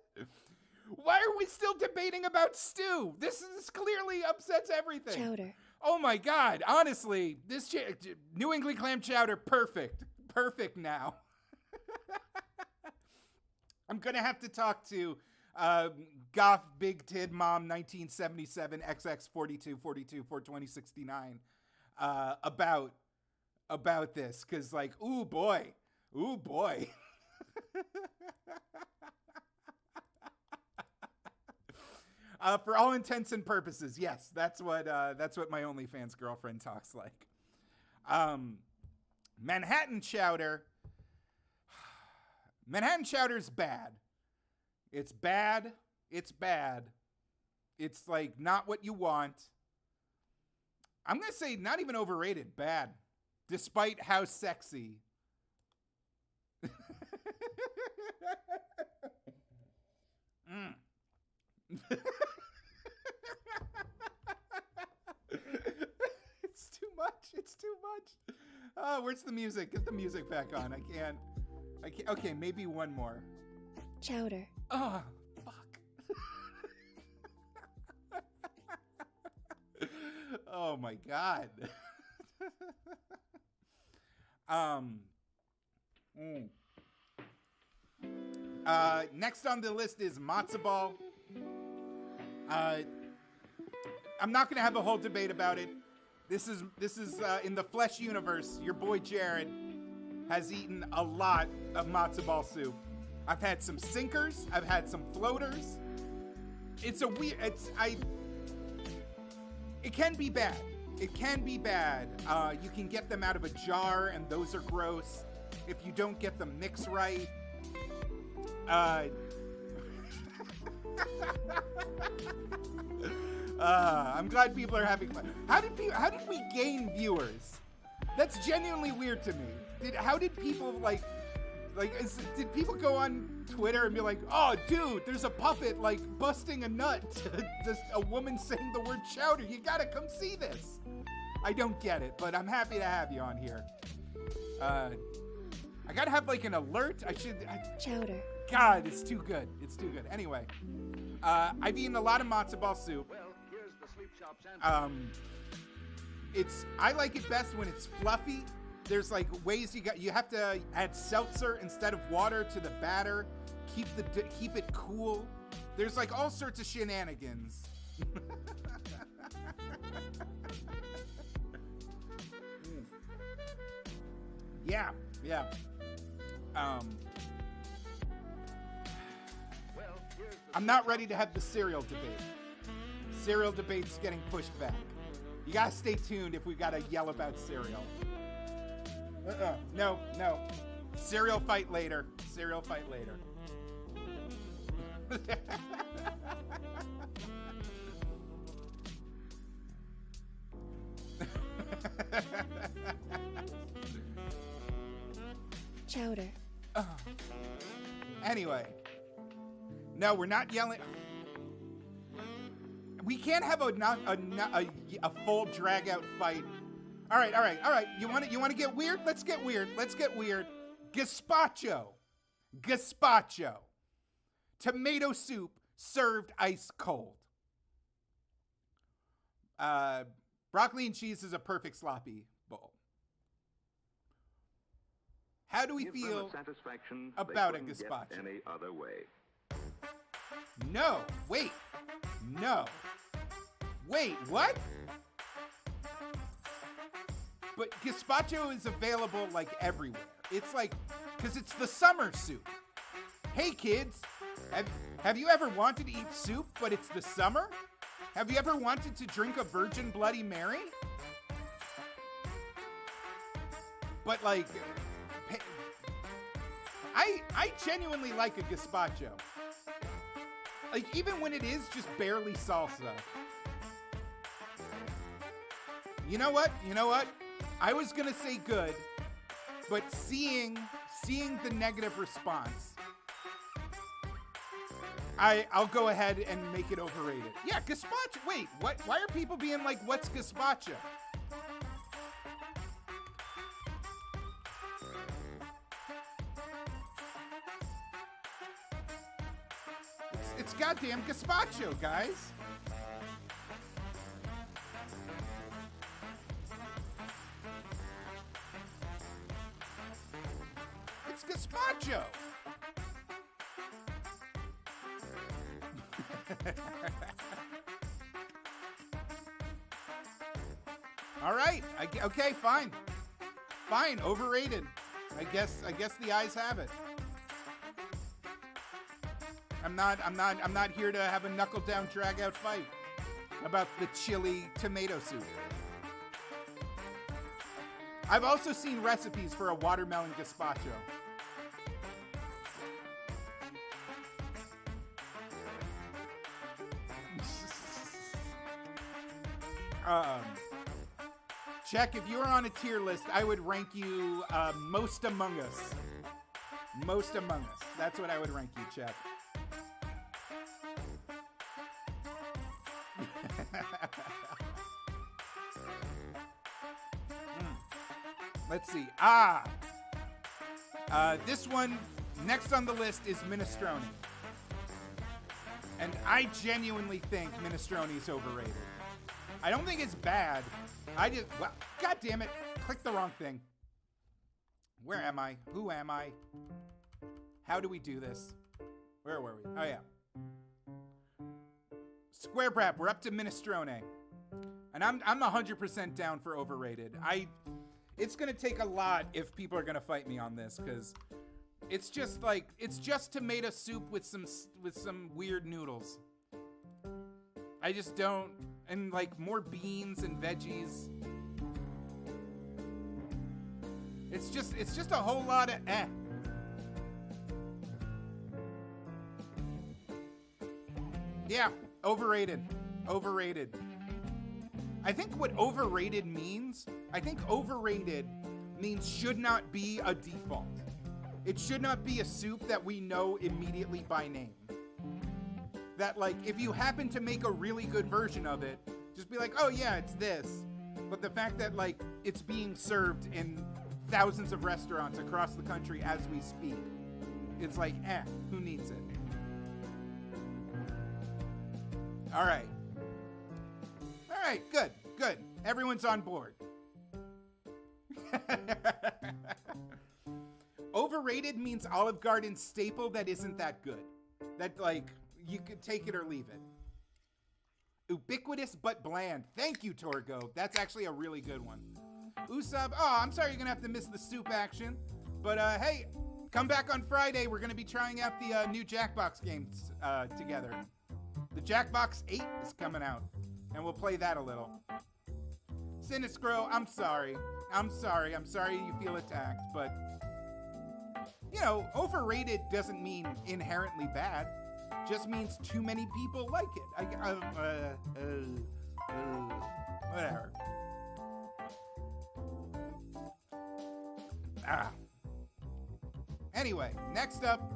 Why are we still debating about stew? This clearly upsets everything. Chowder. Oh my God, honestly, this New England clam chowder, perfect. Perfect now. I'm gonna have to talk to Goth Big Tid Mom 1977 XX 4242 42069 about this, because, like, ooh boy. For all intents and purposes, yes, that's what my OnlyFans girlfriend talks like. Manhattan chowder. Manhattan chowder's bad. It's bad. It's bad. It's like not what you want. I'm gonna say not even overrated. Bad, despite how sexy. It's too much. It's too much. Oh, where's the music? Get the music back on. I can't. Okay, maybe one more. Chowder. Oh, fuck. Oh my God. Next on the list is matzo ball. I'm not gonna have a whole debate about it. This is in the flesh universe. Your boy Jared has eaten a lot of matzo ball soup. I've had some sinkers. I've had some floaters. It's a weird. It can be bad. It can be bad. You can get them out of a jar, and those are gross if you don't get them mixed right. I'm glad people are having fun. How did we gain viewers? That's genuinely weird to me. How did people did people go on Twitter and be like, oh dude, there's a puppet like busting a nut to just a woman saying the word chowder. You gotta come see this. I don't get it, but I'm happy to have you on here. I gotta have like an alert. Chowder. God, it's too good. It's too good. Anyway, I've eaten a lot of matzo ball soup. Well, here's the sleep shop sandwich. I like it best when it's fluffy. There's like ways you have to add seltzer instead of water to the batter keep it cool. There's like all sorts of shenanigans. Yeah. I'm not ready to have the cereal debate. Cereal debate's getting pushed back. You gotta stay tuned if we gotta yell about cereal. No. Cereal fight later. Cereal fight later. Chowder. Anyway. No, we're not yelling. We can't have a full drag out fight. All right. You want to get weird? Let's get weird. Gazpacho. Tomato soup served ice cold. Broccoli and cheese is a perfect sloppy bowl. How do we feel about a gazpacho? Any other way. No, wait, what? But gazpacho is available like everywhere. It's like, because it's the summer soup. Hey kids, have you ever wanted to eat soup, but it's the summer? Have you ever wanted to drink a virgin Bloody Mary? But like, I genuinely like a gazpacho. Like, even when it is just barely salsa. You know what? I was gonna say good, but seeing the negative response, I'll go ahead and make it overrated. Yeah, gazpacho. Wait, what? Why are people being like, what's gazpacho? It's goddamn gazpacho, guys. It's gazpacho. All right. Okay, fine. Overrated. I guess the eyes have it. I'm not here to have a knuckle down drag out fight about the chili tomato soup. I've also seen recipes for a watermelon gazpacho. Check, if you were on a tier list, I would rank you most among us. Most among us. That's what I would rank you, Check. Let's see. This one, next on the list is minestrone. And I genuinely think minestrone is overrated. I don't think it's bad. Well, God damn it. Click the wrong thing. Where am I? Who am I? How do we do this? Where were we? Oh, yeah. Square Brap, we're up to minestrone. And I'm 100% down for overrated. It's gonna take a lot if people are gonna fight me on this, because it's just tomato soup with some weird noodles. I just don't, and like more beans and veggies. It's just a whole lot of eh. Yeah, overrated. I think what overrated means should not be a default. It should not be a soup that we know immediately by name. That, like, if you happen to make a really good version of it, just be like, oh yeah, it's this. But the fact that, like, it's being served in thousands of restaurants across the country as we speak, it's like, who needs it? All right, good. Everyone's on board. Overrated means Olive Garden staple that isn't that good. That, like, you could take it or leave it. Ubiquitous but bland. Thank you, Torgo. That's actually a really good one. Usab, oh, I'm sorry you're gonna have to miss the soup action. But, hey, come back on Friday. We're gonna be trying out the new Jackbox games together. The Jackbox 8 is coming out, and we'll play that a little. Sinistro, I'm sorry. I'm sorry you feel attacked, but, you know, overrated doesn't mean inherently bad. Just means too many people like it. Whatever. Anyway, next up,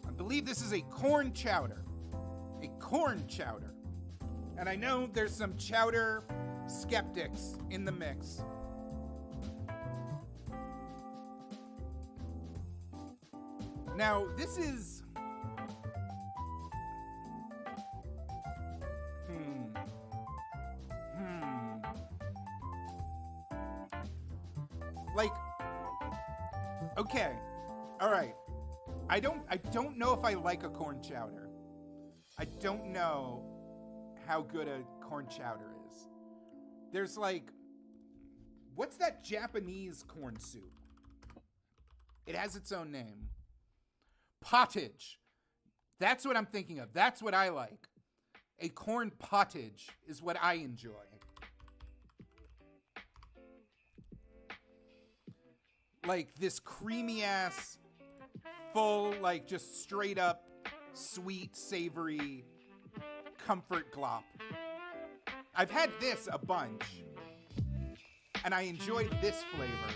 I believe this is a corn chowder. A corn chowder. And I know there's some chowder skeptics in the mix. Now, this is... Like, okay, all right. I don't know if I like a corn chowder. I don't know how good a corn chowder is. There's like, what's that Japanese corn soup? It has its own name. Pottage. That's what I'm thinking of. That's what I like. A corn pottage is what I enjoy. Like this creamy ass, full, like just straight up sweet, savory comfort glop. I've had this a bunch, and I enjoyed this flavor.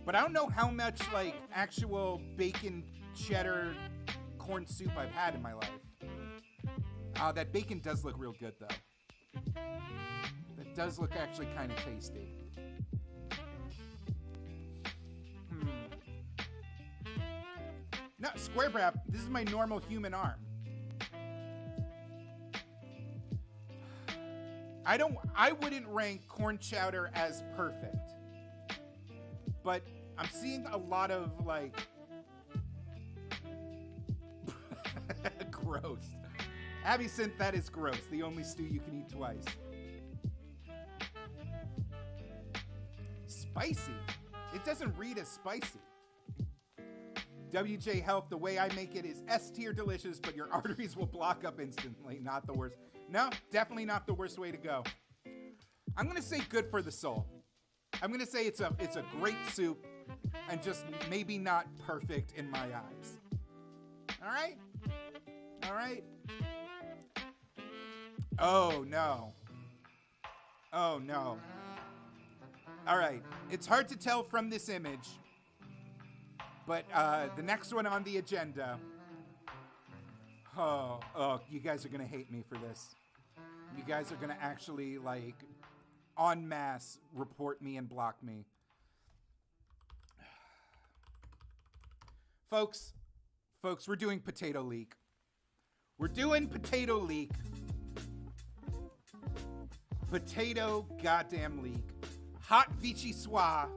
But I don't know how much like actual bacon cheddar corn soup I've had in my life. That bacon does look real good though. That does look actually kind of tasty. No, square wrap, this is my normal human arm. I wouldn't rank corn chowder as perfect. But I'm seeing a lot of like gross. Absinthe, that is gross. The only stew you can eat twice. Spicy. It doesn't read as spicy. WJ Health, the way I make it is S tier delicious, but your arteries will block up instantly. Not the worst. No, definitely not the worst way to go. I'm gonna say good for the soul. I'm gonna say it's a great soup, and just maybe not perfect in my eyes. All right? All right? Oh, no. Oh, no. All right. It's hard to tell from this image, but the next one on the agenda... Oh, you guys are going to hate me for this. You guys are going to actually, like, en masse report me and block me. Folks, we're doing potato leek. We're doing potato leek. Potato goddamn leek. Hot vichyssoise.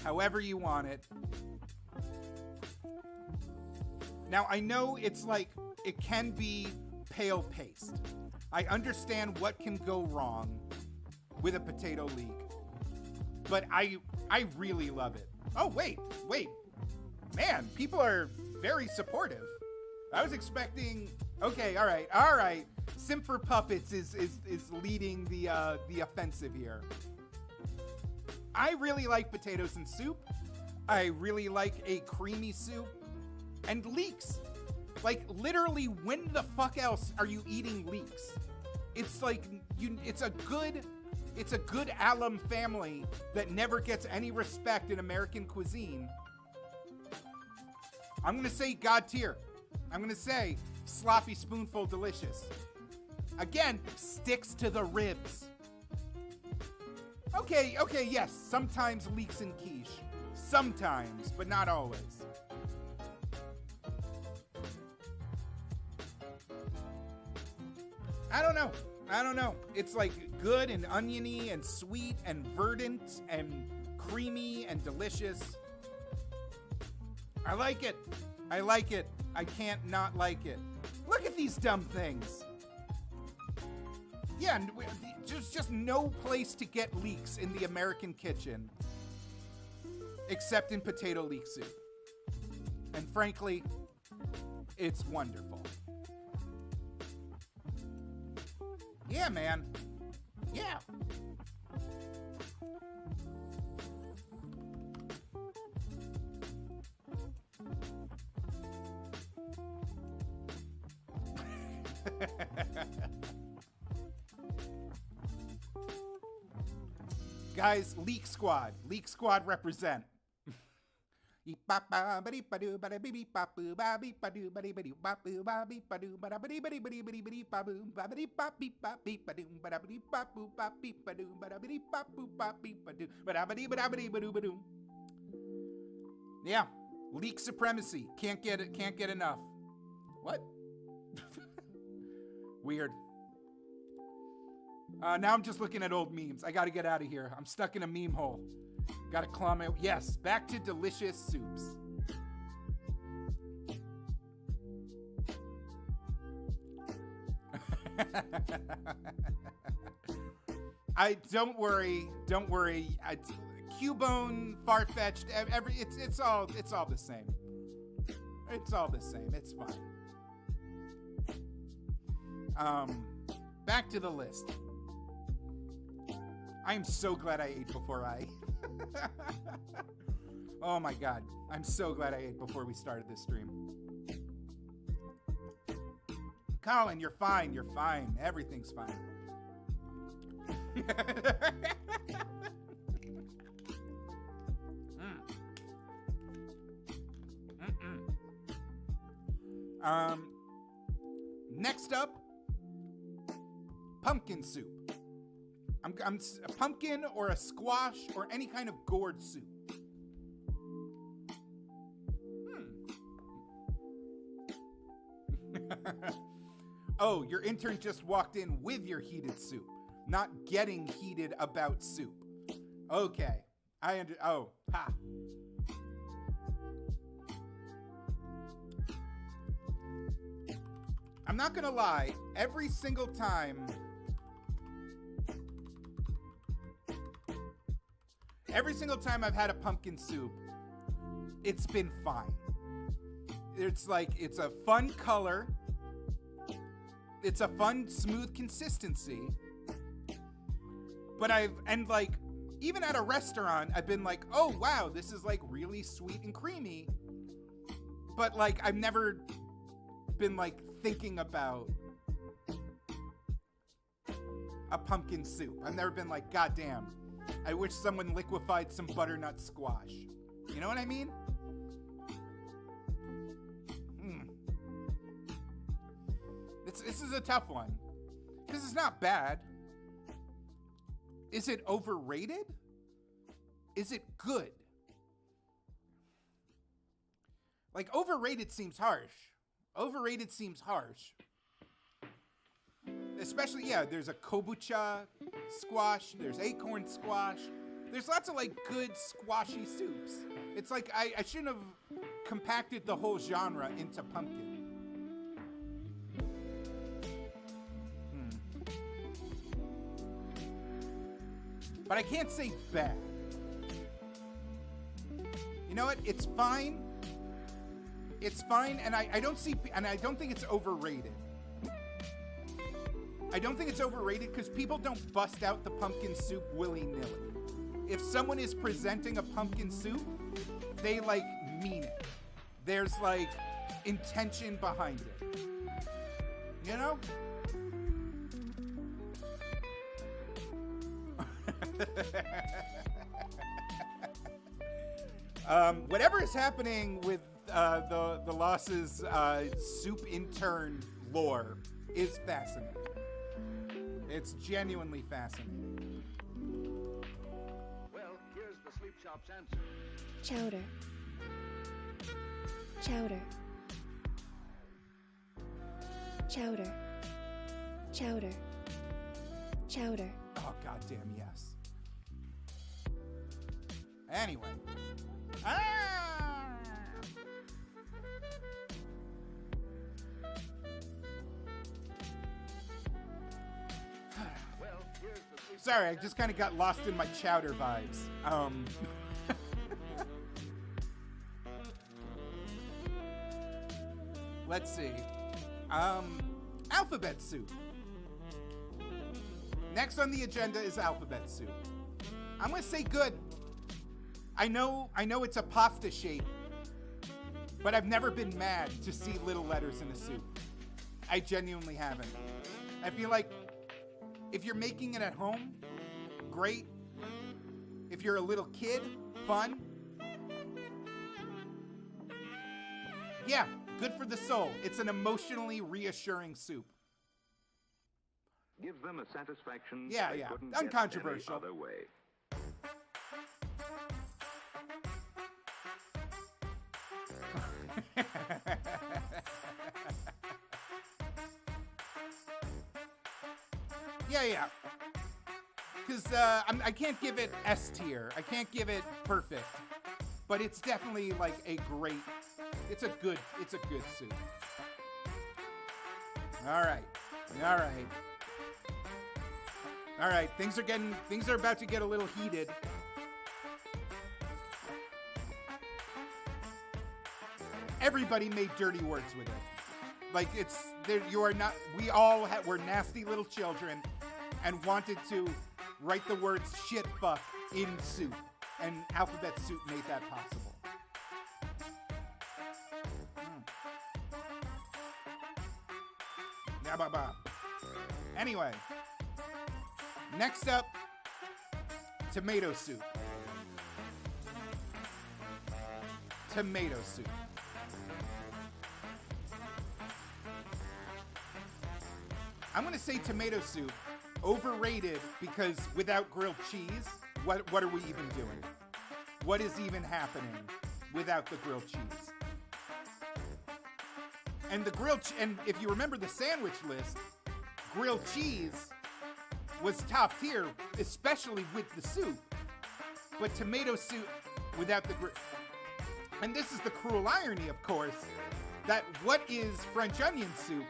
However you want it. Now, I know it's like, it can be pale paste. I understand what can go wrong with a potato leek. But I really love it. Oh, wait. Man, people are very supportive. I was expecting, okay, all right. Simp for Puppets is leading the offensive here. I really like potatoes in soup. I really like a creamy soup. And leeks. Like, literally, when the fuck else are you eating leeks? It's like, it's a good alum family that never gets any respect in American cuisine. I'm gonna say God tier. I'm gonna say sloppy spoonful delicious. Again, sticks to the ribs. Okay, yes, sometimes leeks in quiche. Sometimes, but not always. I don't know. It's like good and oniony and sweet and verdant and creamy and delicious. I like it. I like it. I can't not like it. Look at these dumb things. Yeah, there's just no place to get leeks in the American kitchen except in potato leek soup. And frankly, it's wonderful. Yeah, man. Yeah. Guys, Leek Squad represent. Yeah, leek supremacy. Can't get enough. What? Weird. Now I'm just looking at old memes. I gotta get out of here. I'm stuck in a meme hole. Gotta claw my... Yes, back to delicious soups. Don't worry. Cubone, far-fetched, it's all the same. It's all the same. It's fine. Back to the list. I am so glad I ate before I... Oh my God. I'm so glad I ate before we started this stream. Colin, you're fine. You're fine. Everything's fine. Next up, pumpkin soup. I'm a pumpkin or a squash or any kind of gourd soup. Oh, your intern just walked in with your heated soup, not getting heated about soup. Okay, oh, ha. I'm not gonna lie, every single time I've had a pumpkin soup, it's been fine. It's like, it's a fun color. It's a fun, smooth consistency. But even at a restaurant, I've been like, oh wow, this is like really sweet and creamy. But like, I've never been like thinking about a pumpkin soup. I've never been like, God damn, I wish someone liquefied some butternut squash. You know what I mean? This is a tough one. Because it's not bad. Is it overrated? Is it good? Like, overrated seems harsh. Overrated seems harsh. Especially, yeah, there's a kombucha squash. There's acorn squash. There's lots of, like, good squashy soups. It's like, I shouldn't have compacted the whole genre into pumpkin. But I can't say bad. You know what? It's fine. It's fine, and I don't think it's overrated. I don't think it's overrated because people don't bust out the pumpkin soup willy-nilly. If someone is presenting a pumpkin soup, they, like, mean it. There's, like, intention behind it. You know? Whatever is happening with the Loss's soup intern lore is fascinating. It's genuinely fascinating. Well, here's the sleep shop's answer. Chowder. Chowder. Chowder. Chowder. Chowder. Oh, goddamn yes. Anyway. Ah! Sorry, I just kind of got lost in my Chowder vibes. Let's see. Alphabet soup. Next on the agenda is alphabet soup. I'm gonna say good. I know it's a pasta shape, but I've never been mad to see little letters in a soup. I genuinely haven't. I feel like if you're making it at home, great. If you're a little kid, fun. Yeah, good for the soul. It's an emotionally reassuring soup. Gives them a satisfaction Yeah, they yeah. couldn't get Uncontroversial. any other way. Yeah. Because I can't give it S tier. I can't give it perfect. But it's definitely like a great, it's a good soup. All right. Things are about to get a little heated. Everybody made dirty words with it. Like we're nasty little children and wanted to write the words shit fuck in soup. And alphabet soup made that possible. Anyway, next up, tomato soup. Tomato soup. I'm going to say tomato soup, overrated because without grilled cheese, what are we even doing? What is even happening without the grilled cheese? And and if you remember the sandwich list, grilled cheese was top tier, especially with the soup. But tomato soup without the and this is the cruel irony, of course, that what is French onion soup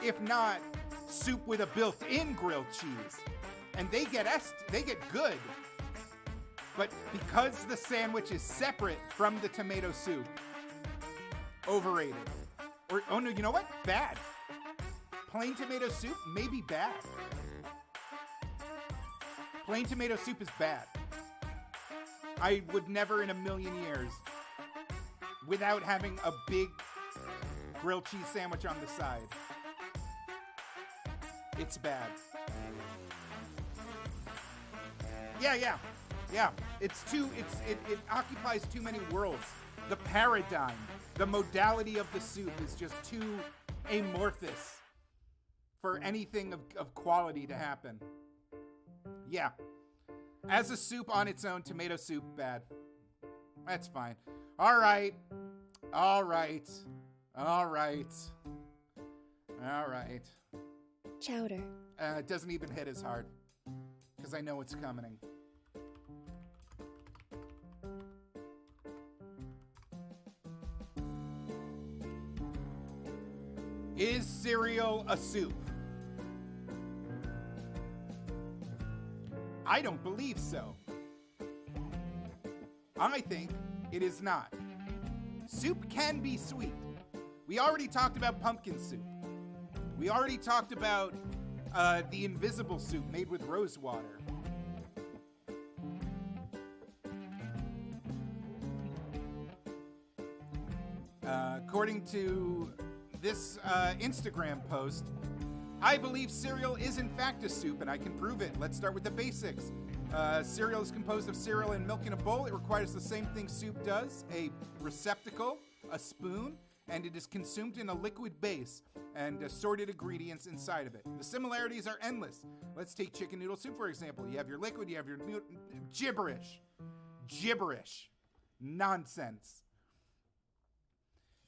if not soup with a built-in grilled cheese? And they get good. But because the sandwich is separate from the tomato soup, overrated. Or, oh no, you know what? Bad. Plain tomato soup may be bad. Plain tomato soup is bad. I would never in a million years, without having a big grilled cheese sandwich on the side. It's bad. Yeah. It occupies too many worlds. The paradigm, the modality of the soup is just too amorphous for anything of quality to happen. Yeah. As a soup on its own, tomato soup, bad. That's fine. All right. Chowder. It doesn't even hit as hard because I know it's coming. Is cereal a soup? I don't believe so. I think it is not. Soup can be sweet. We already talked about pumpkin soup. We already talked about the invisible soup made with rose water. According to this Instagram post, I believe cereal is in fact a soup, and I can prove it. Let's start with the basics. Cereal is composed of cereal and milk in a bowl. It requires the same thing soup does, a receptacle, a spoon, and it is consumed in a liquid base and assorted ingredients inside of it. The similarities are endless. Let's take chicken noodle soup, for example. You have your liquid, you have your gibberish. Nonsense.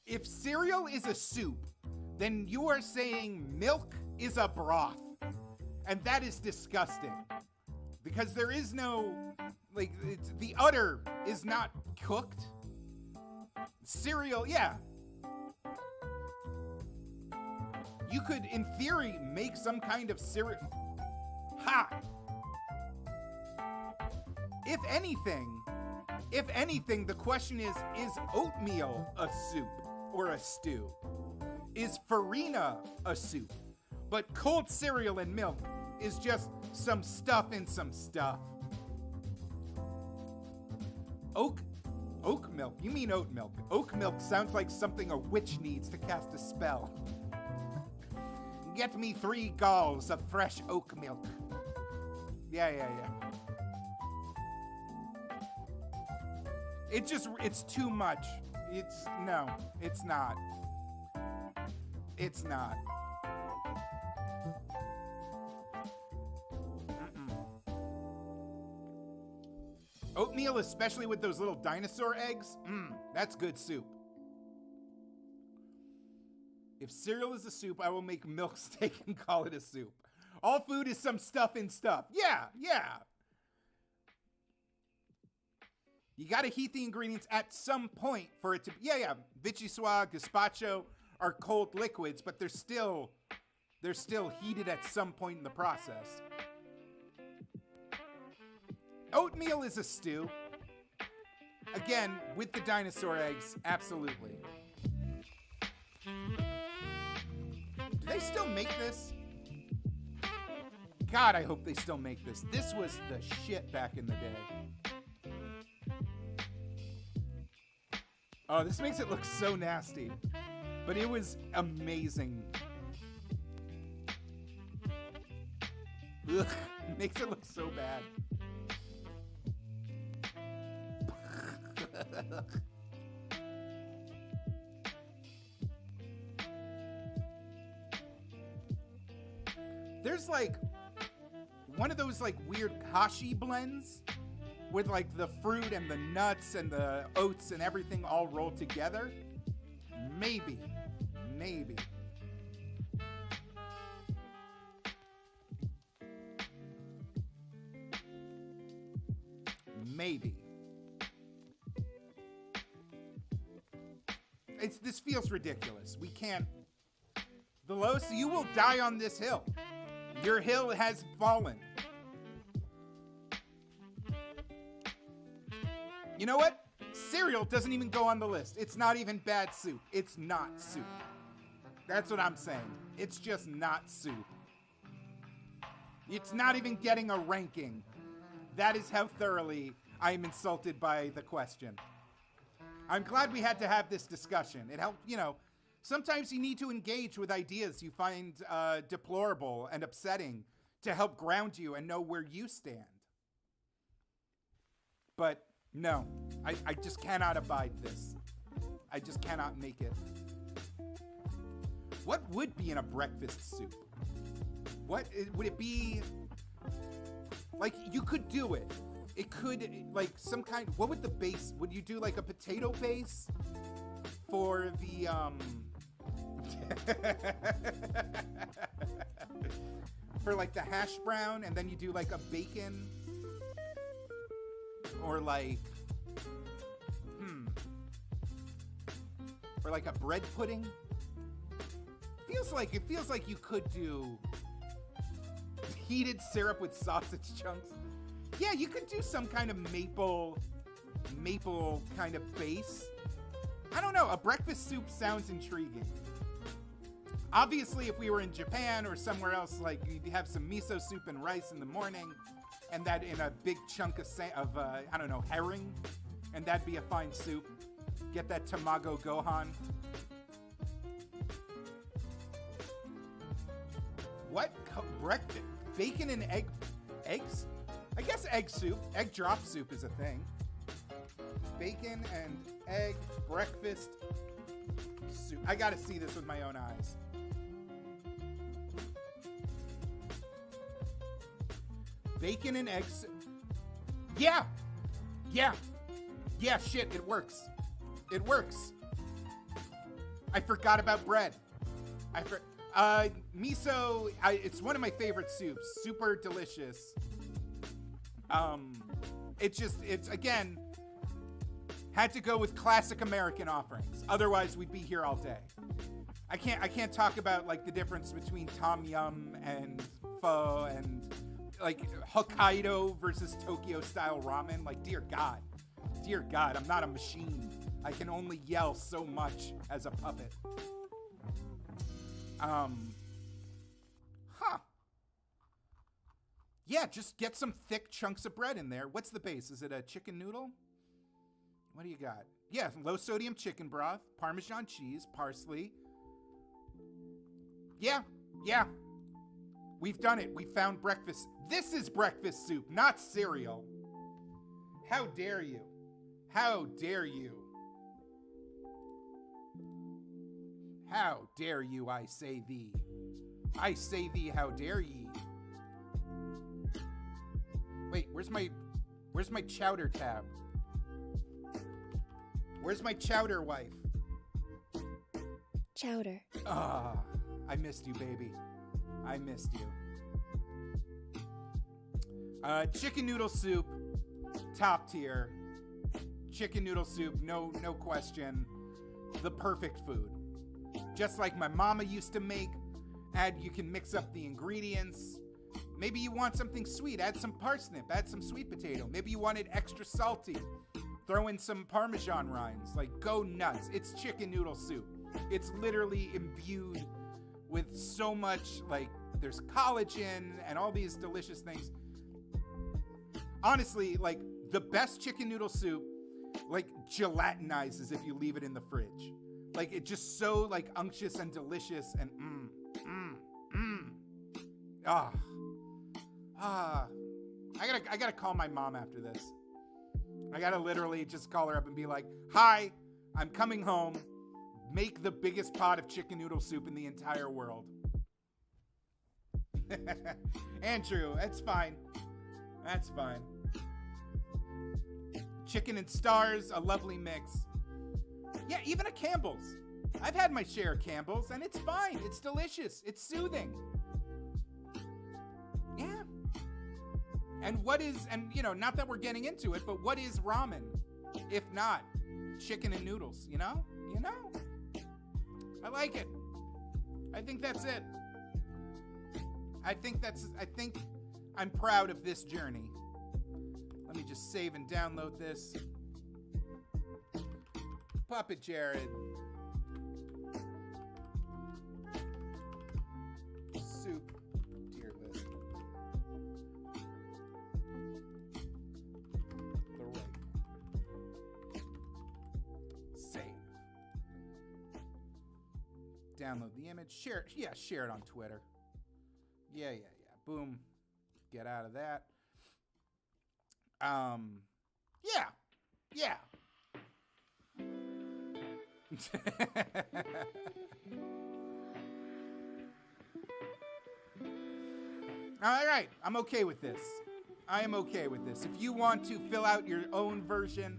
If cereal is a soup, then you are saying milk is a broth. And that is disgusting. Because there is no, Like, the udder is not cooked. Cereal, yeah. You could, in theory, make some kind of cereal. Ha! If anything, the question is oatmeal a soup or a stew? Is farina a soup? But cold cereal and milk is just some stuff in some stuff. Oak milk? You mean oat milk. Oak milk sounds like something a witch needs to cast a spell. Get me 3 galls of fresh oak milk. Yeah. It's too much. No, it's not. It's not. Oatmeal, especially with those little dinosaur eggs, that's good soup. If cereal is a soup, I will make milk steak and call it a soup. All food is some stuff in stuff. Yeah. You gotta heat the ingredients at some point for it to, yeah. Vichyssoise, gazpacho are cold liquids, but they're still heated at some point in the process. Oatmeal is a stew. Again, with the dinosaur eggs, absolutely. Do they still make this? God, I hope they still make this. This was the shit back in the day. Oh, this makes it look so nasty. But it was amazing. Ugh, makes it look so bad. There's like one of those like weird kashi blends with like the fruit and the nuts and the oats and everything all rolled together. Maybe. This feels ridiculous. We can't. Veloz, you will die on this hill. Your hill has fallen. You know what? Cereal doesn't even go on the list. It's not even bad soup. It's not soup. That's what I'm saying. It's just not soup. It's not even getting a ranking. That is how thoroughly I am insulted by the question. I'm glad we had to have this discussion. It helped, sometimes you need to engage with ideas you find deplorable and upsetting to help ground you and know where you stand. But no, I just cannot abide this. I just cannot make it. What would be in a breakfast soup? What would it be? Like, you could do it. It could, like, some kind, what would the base, would you do like a potato base for the, for like the hash brown, and then you do like a bacon, or like, or like a bread pudding? It feels like you could do heated syrup with sausage chunks. Yeah, you could do some kind of maple kind of base. I don't know, a breakfast soup sounds intriguing. Obviously, if we were in Japan or somewhere else, like, you'd have some miso soup and rice in the morning, and that in a big chunk of I don't know, herring, and that'd be a fine soup. Get that tamago gohan. What? Breakfast? Bacon and eggs? I guess egg soup. Egg drop soup is a thing. Bacon and egg breakfast soup. I gotta see this with my own eyes. Bacon and eggs. Yeah, shit, it works. It works. I forgot about bread. Miso, it's one of my favorite soups. Super delicious. It's again, had to go with classic American offerings. Otherwise, we'd be here all day. I can't talk about like the difference between Tom Yum and pho and like Hokkaido versus Tokyo style ramen. Like, dear God, I'm not a machine. I can only yell so much as a puppet. Yeah, just get some thick chunks of bread in there. What's the base? Is it a chicken noodle? What do you got? Yeah, low sodium chicken broth, Parmesan cheese, parsley. Yeah. We've done it. We found breakfast. This is breakfast soup, not cereal. How dare you? How dare you? How dare you, I say thee. I say thee, how dare ye? Wait, where's my chowder tab? Where's my chowder wife? Chowder. Ah, I missed you, baby. I missed you. Chicken noodle soup, top tier. Chicken noodle soup, no question. The perfect food. Just like my mama used to make. You can mix up the ingredients. Maybe you want something sweet, add some parsnip, add some sweet potato. Maybe you want it extra salty. Throw in some Parmesan rinds. Like, go nuts. It's chicken noodle soup. It's literally imbued with so much, like, there's collagen and all these delicious things. Honestly, like, the best chicken noodle soup, like, gelatinizes if you leave it in the fridge. Like, it's just so, like, unctuous and delicious and I gotta call my mom after this. I gotta literally just call her up and be like, hi, I'm coming home. Make the biggest pot of chicken noodle soup in the entire world. Andrew, that's fine. That's fine. Chicken and stars, a lovely mix. Yeah, even a Campbell's. I've had my share of Campbell's and it's fine. It's delicious. It's soothing. Yeah. And not that we're getting into it, but what is ramen? If not chicken and noodles, you know? I like it. I think that's it. I think I'm proud of this journey. Let me just save and download this. PuppetJared. Soup tier list. The right. Save. Download the image. Share it. Yeah, share it on Twitter. Yeah. Boom. Get out of that. Yeah. All right, I'm okay with this. I am okay with this. If you want to fill out your own version,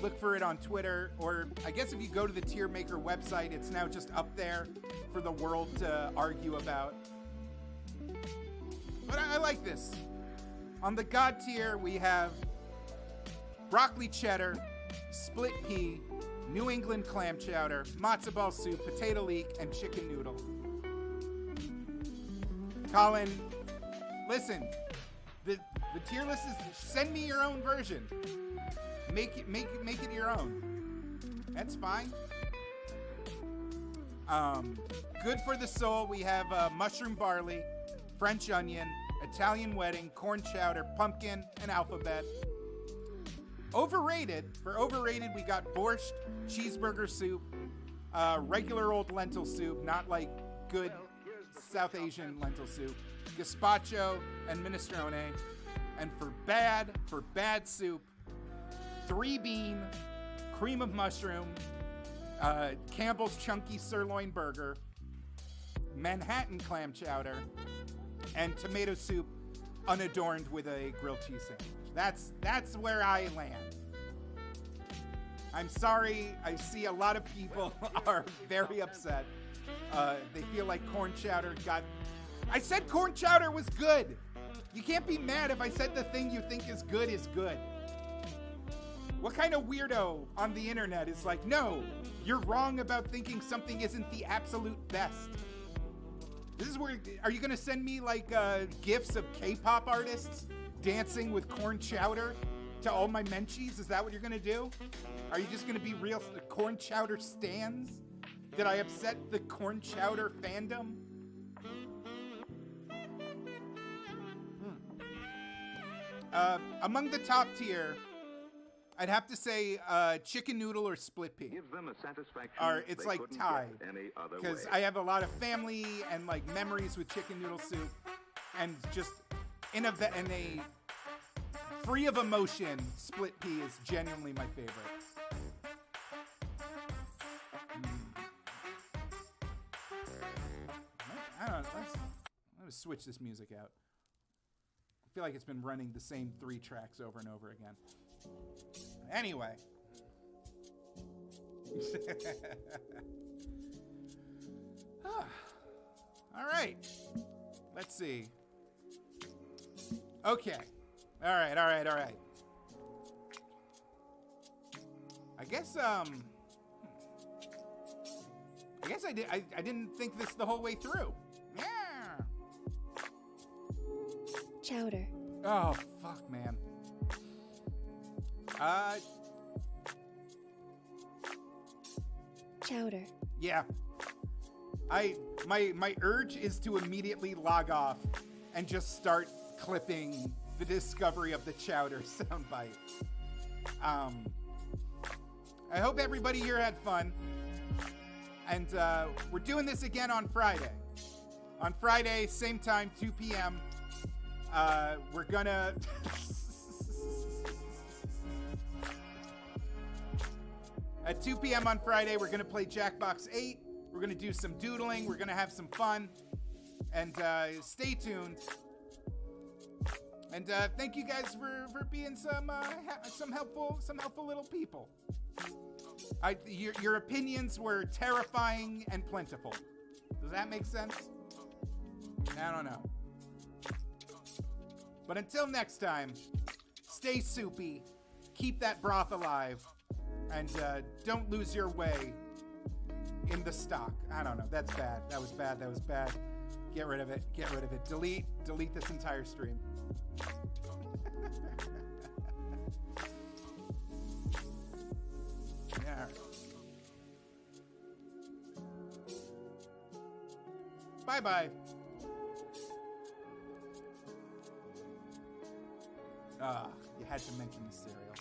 look for it on Twitter, or I guess if you go to the Tier Maker website, it's now just up there for the world to argue about. But I like this. On the God tier, we have broccoli cheddar, split pea, New England clam chowder, matzo ball soup, potato leek, and chicken noodle. Colin, listen, the tier list is, send me your own version. Make it your own. That's fine. Good for the soul, we have mushroom barley, French onion, Italian wedding, corn chowder, pumpkin, and alphabet. Overrated, we got borscht, cheeseburger soup, regular old lentil soup, not like good South Asian lentil soup, gazpacho, and minestrone. And for bad soup, 3-bean, cream of mushroom, Campbell's chunky sirloin burger, Manhattan clam chowder, and tomato soup unadorned with a grilled cheese sandwich. That's where I land. I'm sorry, I see a lot of people are very upset. They feel like corn chowder got... I said corn chowder was good. You can't be mad if I said the thing you think is good is good. What kind of weirdo on the internet is like, no, you're wrong about thinking something isn't the absolute best? This is where, are you gonna send me like gifs of K-pop artists dancing with corn chowder to all my menchies? Is that what you're gonna do? Are you just gonna be real corn chowder stans? Did I upset the corn chowder fandom? Among the top tier, I'd have to say chicken noodle or split pea. Gives them a satisfaction It's they like couldn't tied. get any other Because way. I have a lot of family and like memories with chicken noodle soup, and just in a free of emotion, split pea is genuinely my favorite. I don't know. Let's switch this music out. I feel like it's been running the same 3 tracks over and over again. Anyway. All right. Let's see. Okay. All right. I guess I didn't think this the whole way through. Yeah. Chowder. Oh, fuck, man. Chowder. Yeah. My urge is to immediately log off and just start clipping the discovery of the Chowder soundbite. I hope everybody here had fun. And we're doing this again on Friday. On Friday, same time, 2 p.m. We're gonna... At 2 p.m. on Friday, we're gonna play Jackbox 8. We're gonna do some doodling. We're gonna have some fun. And stay tuned. And thank you guys for being some helpful little people. Your opinions were terrifying and plentiful. Does that make sense? I don't know. But until next time, stay soupy, keep that broth alive, and don't lose your way in the stock. I don't know. That's bad. That was bad. Get rid of it. Delete this entire stream. Yeah. Bye-bye. You had to mention the cereal.